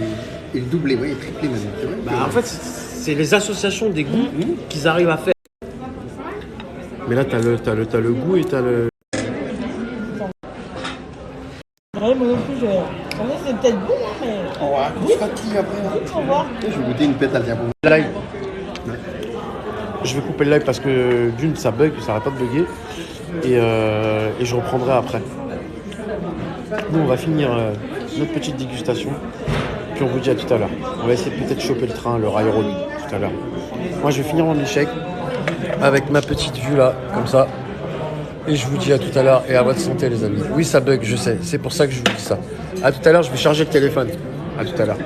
Et le doublé, oui, triplé même. C'est vrai. Bah, en fait, c'est les associations des goûts qu'ils arrivent à faire. Mais là, t'as le goût et t'as le... Ouais, moi non plus, c'est peut-être bon, hein, mais... On va raconter après. On va voir. Je vais goûter une pétale, tiens, pour vous. Live. Je vais couper le live parce que d'une, ça bug, ça arrête pas de bugger. Et je reprendrai après. Nous, on va finir notre petite dégustation. Puis on vous dit à tout à l'heure. On va essayer de peut-être choper le train, le railroad tout à l'heure. Moi, je vais finir mon milkshake avec ma petite vue là, comme ça. Et je vous dis à tout à l'heure et à votre santé, les amis. Oui, ça bug, je sais. C'est pour ça que je vous dis ça. À tout à l'heure, je vais charger le téléphone. À tout à l'heure.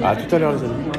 À tout à l'heure, les amis.